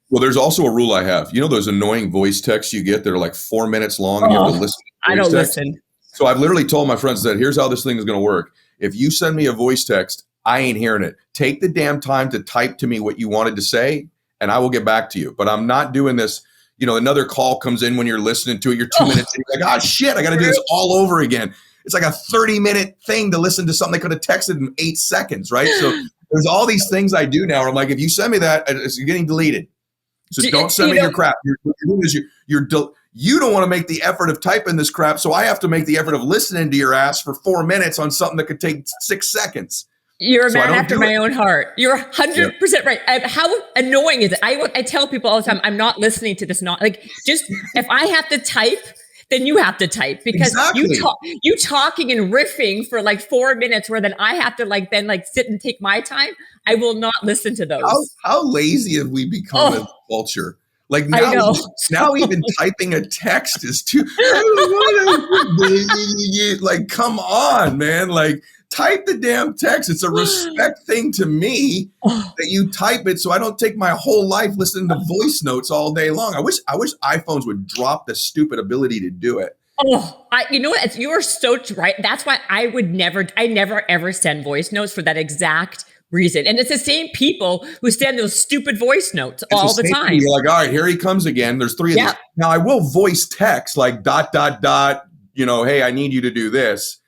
Well, there's also a rule I have. Those annoying voice texts you get that are like 4 minutes long and you have to listen to
I
voice
don't
text.
listen.
So I've literally told my friends that here's how this thing is going to work. If you send me a voice text, I ain't hearing it. Take the damn time to type to me what you wanted to say, and I will get back to you. But I'm not doing this. Another call comes in when you're listening to it. You're 2 minutes and you're like, oh, shit, I got to do this all over again. It's like a 30-minute thing to listen to something they could have texted in 8 seconds, right? So there's all these things I do now where I'm like, if you send me that, it's getting deleted. So don't send me your crap. What you're doing is you don't want to make the effort of typing this crap, so I have to make the effort of listening to your ass for 4 minutes on something that could take 6 seconds.
You're a man after my own heart. You're 100% right. How annoying is it? I tell people all the time, I'm not listening to this. Not like, just if I have to type, then you have to type, because you talking and riffing for like 4 minutes, where then I have to then sit and take my time. I will not listen to those.
How lazy have we become as a culture? Like now even typing a text is too. Like, come on, man! Like, type the damn text. It's a respect thing to me that you type it, so I don't take my whole life listening to voice notes all day long. I wish iPhones would drop the stupid ability to do it.
You know what? You are so right. That's why I never ever send voice notes, for that exact reason. And it's the same people who send those stupid voice notes all the time.
You're like, all right, here he comes again. There's 3 of these. Now I will voice text like ... Hey, I need you to do this.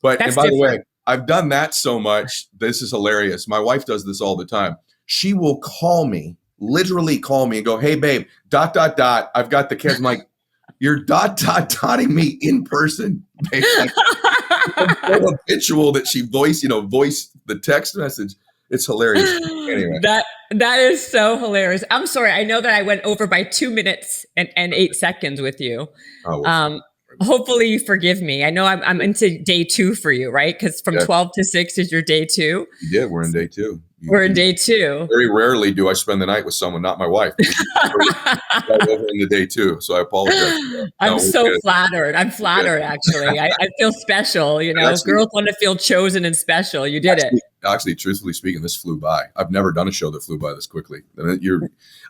But and by the way, I've done that so much. This is hilarious. My wife does this all the time. She will literally call me and go, hey, babe, ... I've got the kids. I'm like, you're ... dotting me in person. Babe. Like, it's so habitual that she voice the text message. It's hilarious. Anyway.
That is so hilarious. I'm sorry. I know that I went over by 2 minutes and 8 seconds with you. Hopefully you forgive me. I know I'm into day 2 for you, right? Because from 12 to 6 is your day 2.
Yeah, we're in day 2.
We're in day 2.
Very rarely do I spend the night with someone, not my wife. Over in the day 2, so I apologize.
I'm so flattered. I'm flattered, actually. I feel special. Girls want to feel chosen and special. You did it.
Actually, truthfully speaking, this flew by. I've never done a show that flew by this quickly.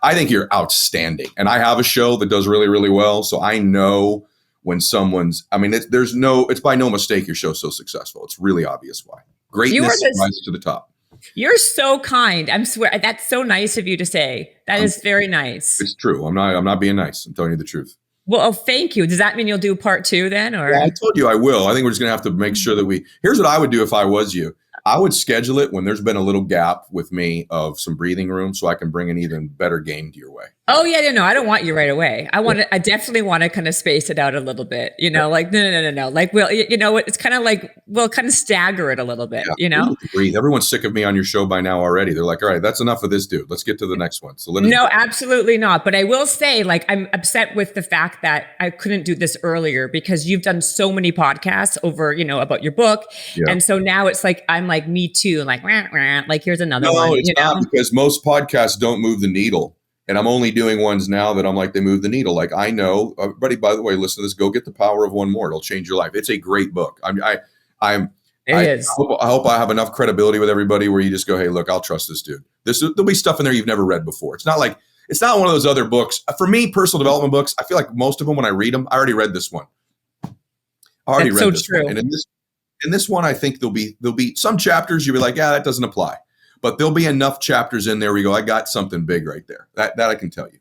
I think you're outstanding, and I have a show that does really, really well. So I know when someone's. I mean, it's by no mistake your show's so successful. It's really obvious why. Greatness rises to the top.
You're so kind. I swear, that's so nice of you to say. That is very nice.
It's true. I'm not being nice. I'm telling you the truth.
Well, thank you. Does that mean you'll do part 2 then? Or
I told you I will. I think we're just going to have to make sure that here's what I would do if I was you. I would schedule it when there's been a little gap with me of some breathing room, so I can bring an even better game to your way.
Oh yeah, no, I don't want you right away. I definitely want to kind of space it out a little bit. Like no. Like it's kind of like we'll kind of stagger it a little bit.
Breathe. Everyone's sick of me on your show by now already. They're like, all right, that's enough of this dude. Let's get to the next one. So
no, absolutely not. But I will say, I'm upset with the fact that I couldn't do this earlier, because you've done so many podcasts over, about your book, and so now it's like I'm like me too, like here's another one.
No, it's not, because most podcasts don't move the needle. And I'm only doing ones now that I'm like, they move the needle. Like, I know, everybody, by the way, listen to this, go get The Power of One More. It'll change your life. It's a great book. I hope I have enough credibility with everybody where you just go, hey, look, I'll trust this dude. There'll be stuff in there you've never read before. It's not one of those other books. For me, personal development books, I feel like most of them, when I read them, I already read this one. One. And in this one, I think there'll be some chapters you'll be like, yeah, that doesn't apply. But there'll be enough chapters in there where you go, I got something big right there. That I can tell you.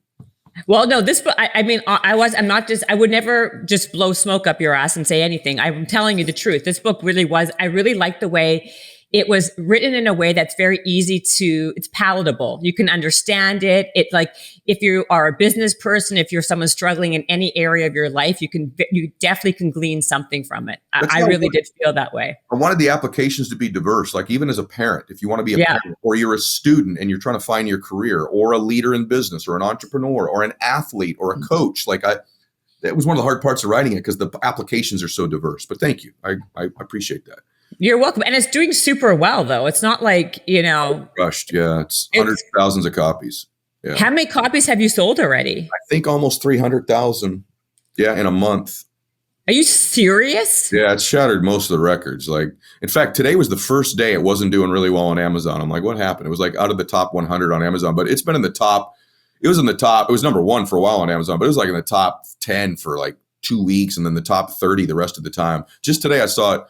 Well, no, this book, I would never just blow smoke up your ass and say anything. I'm telling you the truth. This book really was, I really liked the way it was written in a way that's very it's palatable. You can understand it. It's like, if you are a business person, if you're someone struggling in any area of your life, you definitely can glean something from it. I really did feel that way.
I wanted the applications to be diverse. Like, even as a parent, if you want to be a parent, or you're a student and you're trying to find your career, or a leader in business, or an entrepreneur, or an athlete, or a coach, that was one of the hard parts of writing it, because the applications are so diverse. But thank you. I appreciate that.
You're welcome. And it's doing super well, though. It's not like,
rushed. Yeah. It's hundreds of thousands of copies. Yeah.
How many copies have you sold already?
I think almost 300,000. Yeah, in a month.
Are you serious?
Yeah, it's shattered most of the records. Like, in fact, today was the first day it wasn't doing really well on Amazon. I'm like, what happened? It was like out of the top 100 on Amazon, but it's been in the top. It was in the top. It was number one for a while on Amazon, but it was like in the top 10 for like 2 weeks, and then the top 30 the rest of the time. Just today, I saw it.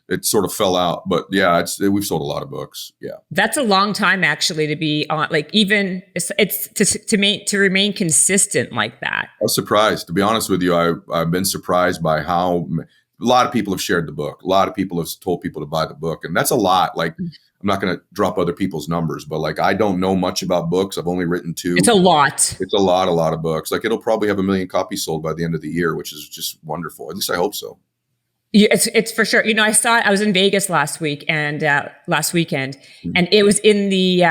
It sort of fell out, but yeah, we've sold a lot of books. Yeah,
That's a long time actually to be on. Like even it's to remain consistent like that.
I was surprised. To be honest with you, I've been surprised by how a lot of people have shared the book. A lot of people have told people to buy the book, and that's a lot. Like, I'm not going to drop other people's numbers, but like, I don't know much about books. I've only written 2.
It's a lot.
It's a lot of books. Like, it'll probably have 1 million copies sold by the end of the year, which is just wonderful. At least I hope so.
Yeah, it's for sure. I was in Vegas last week and last weekend, and it was in the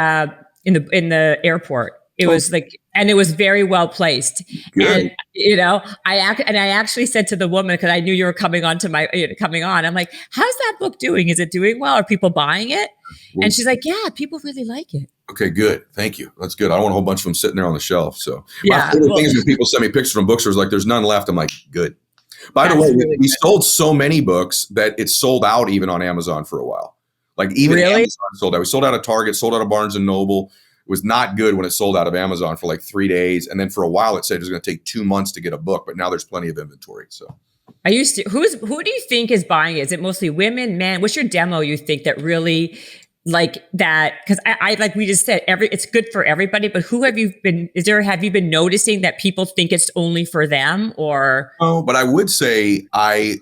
airport. It was like, and it was very well placed.
Good.
And I actually said to the woman, because I knew you were coming on, I'm like, how's that book doing? Is it doing well? Are people buying it? And she's like, yeah, people really like it.
Okay, good. Thank you. That's good. I don't want a whole bunch of them sitting there on the shelf. So
Yeah,
my favorite thing is when people send me pictures from bookstores, like there's none left. I'm like, good. By the way,
really
we sold so many books that it sold out even on Amazon for a while. Like, even
Really?
Amazon sold out. We sold out of Target, sold out of Barnes and Noble. It was not good when it sold out of Amazon for like 3 days. And then for a while it said it was going to take 2 months to get a book, but now there's plenty of inventory. So
who do you think is buying it? Is it mostly women, men? What's your demo you think that really like that? Because I like we just said, it's good for everybody, but have you been noticing that people think it's only for them? Or
but I would say I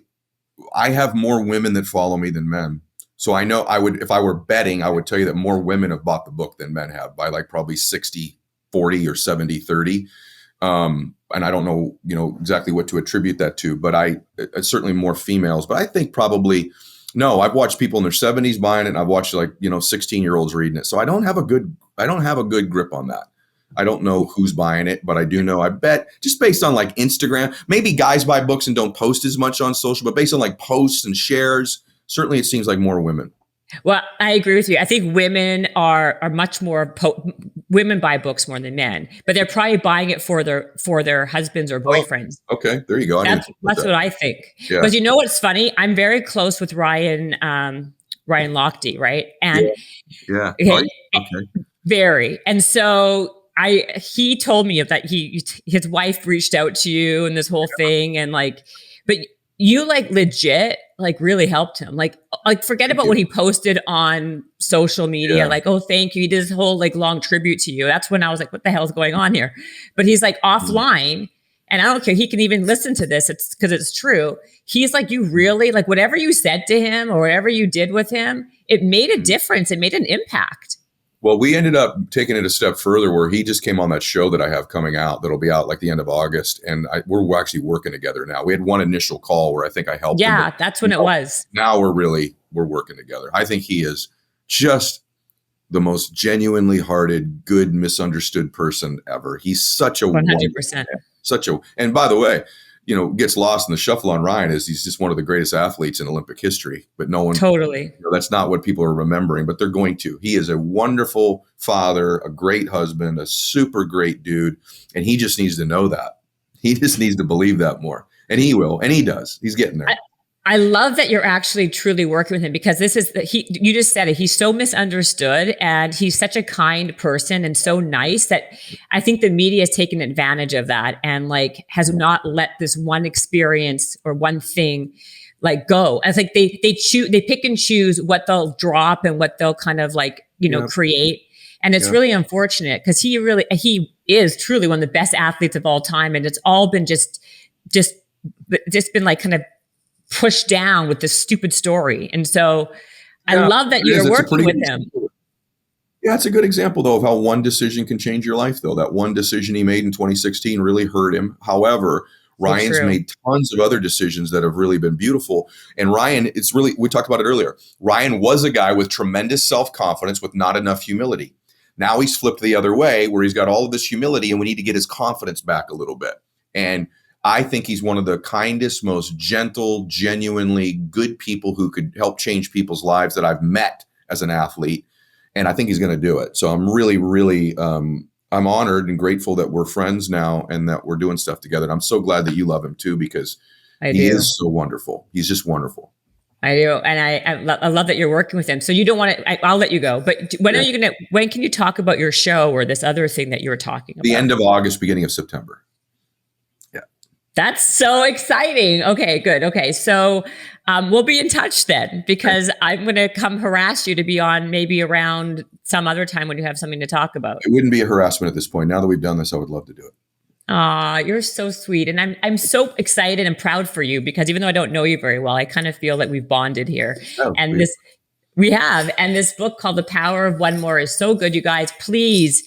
have more women that follow me than men. So I know if I were betting, I would tell you that more women have bought the book than men have, by like probably 60-40 or 70-30. And I don't know, exactly what to attribute that to, but it's certainly more females. But I think probably, no, I've watched people in their 70s buying it, and I've watched 16-year-olds reading it. So I don't have a good grip on that. I don't know who's buying it, but I do know, I bet, just based on like Instagram, maybe guys buy books and don't post as much on social, but based on like posts and shares, certainly it seems like more women.
Well, I agree with you. I think women are much more women buy books more than men, but they're probably buying it for their husbands or boyfriends.
Oh, okay, there you go.
That's what I think.
Yeah.
But you know what's funny? I'm very close with Ryan Lochte, right? And
yeah.
Okay,
Okay.
very. And so he told me that his wife reached out to you and this whole thing, and like, but you like legit like really helped him. Like forget about what he posted on social media.
Yeah.
Like, oh, thank you. He did this whole like long tribute to you. That's when I was like, what the hell is going on here? But he's like offline, and I don't care. He can even listen to this. It's because it's true. He's like, you really like whatever you said to him or whatever you did with him, it made a difference. It made an impact.
Well, we ended up taking it a step further, where he just came on that show that I have coming out that'll be out like the end of August. And we're actually working together now. We had one initial call where I think I helped him.
Yeah, that's when it was.
Now we're working together. I think he is just the most genuinely hearted, good, misunderstood person ever. He's such a
100%.
And by the way, gets lost in the shuffle on Ryan is he's just one of the greatest athletes in Olympic history, but no one
totally.
That's not what people are remembering, but they're going to. He is a wonderful father, a great husband, a super great dude. And he just needs to know that. He just needs to believe that more. And he will. And he does. He's getting there.
I love that you're actually truly working with him, because you just said it. He's so misunderstood, and he's such a kind person and so nice that I think the media has taken advantage of that and like has not let this one experience or one thing like go. I think they pick and choose what they'll drop and what they'll kind of like, create. And it's really unfortunate, because he is truly one of the best athletes of all time. And it's all been just been like kind of pushed down with this stupid story. And so I love that you're working with him.
Yeah, it's a good example, though, of how one decision can change your life, though. That one decision he made in 2016 really hurt him. However, Ryan's made tons of other decisions that have really been beautiful. And Ryan, we talked about it earlier. Ryan was a guy with tremendous self-confidence with not enough humility. Now he's flipped the other way, where he's got all of this humility, and we need to get his confidence back a little bit. And I think he's one of the kindest, most gentle, genuinely good people who could help change people's lives that I've met as an athlete. And I think he's going to do it. So I'm really, really I'm honored and grateful that we're friends now and that we're doing stuff together. And I'm so glad that you love him too, because he is so wonderful. He's just wonderful.
I do. And I love that you're working with him. So you don't want to, I'll let you go, but when can you talk about your show or this other thing that you were talking about?
The end of August, beginning of September. Yeah.
That's so exciting. Okay, good. Okay. So we'll be in touch then, because I'm going to come harass you to be on maybe around some other time when you have something to talk about.
It wouldn't be a harassment at this point. Now that we've done this, I would love to do it.
Aw, you're so sweet. And I'm so excited and proud for you, because even though I don't know you very well, I kind of feel that we've bonded here. And we have. And this book called The Power of One More is so good, you guys. Please,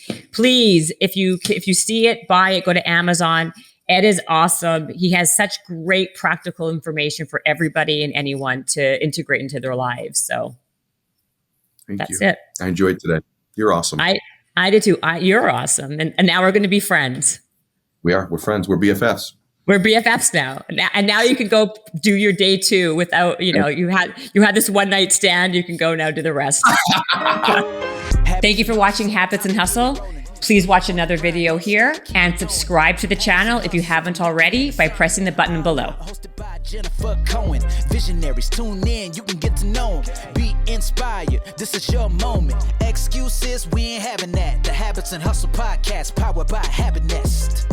if you see it, buy it, go to Amazon. Ed is awesome. He has such great practical information for everybody and anyone to integrate into their lives. So that's it.
I enjoyed today. You're awesome.
I did too. You're awesome. And now we're going to be friends.
We're friends. We're BFFs.
We're BFFs now. And now you can go do your day 2 without, you had this one night stand. You can go now do the rest. Thank you for watching Habits and Hustle. Please watch another video here and subscribe to the channel if you haven't already by pressing the button below.
Jennifer Cohen, visionaries, tune in, you can get to know them. Be inspired, this is your moment. Excuses, we ain't having that. The Habits and Hustle podcast, powered by Habit Nest.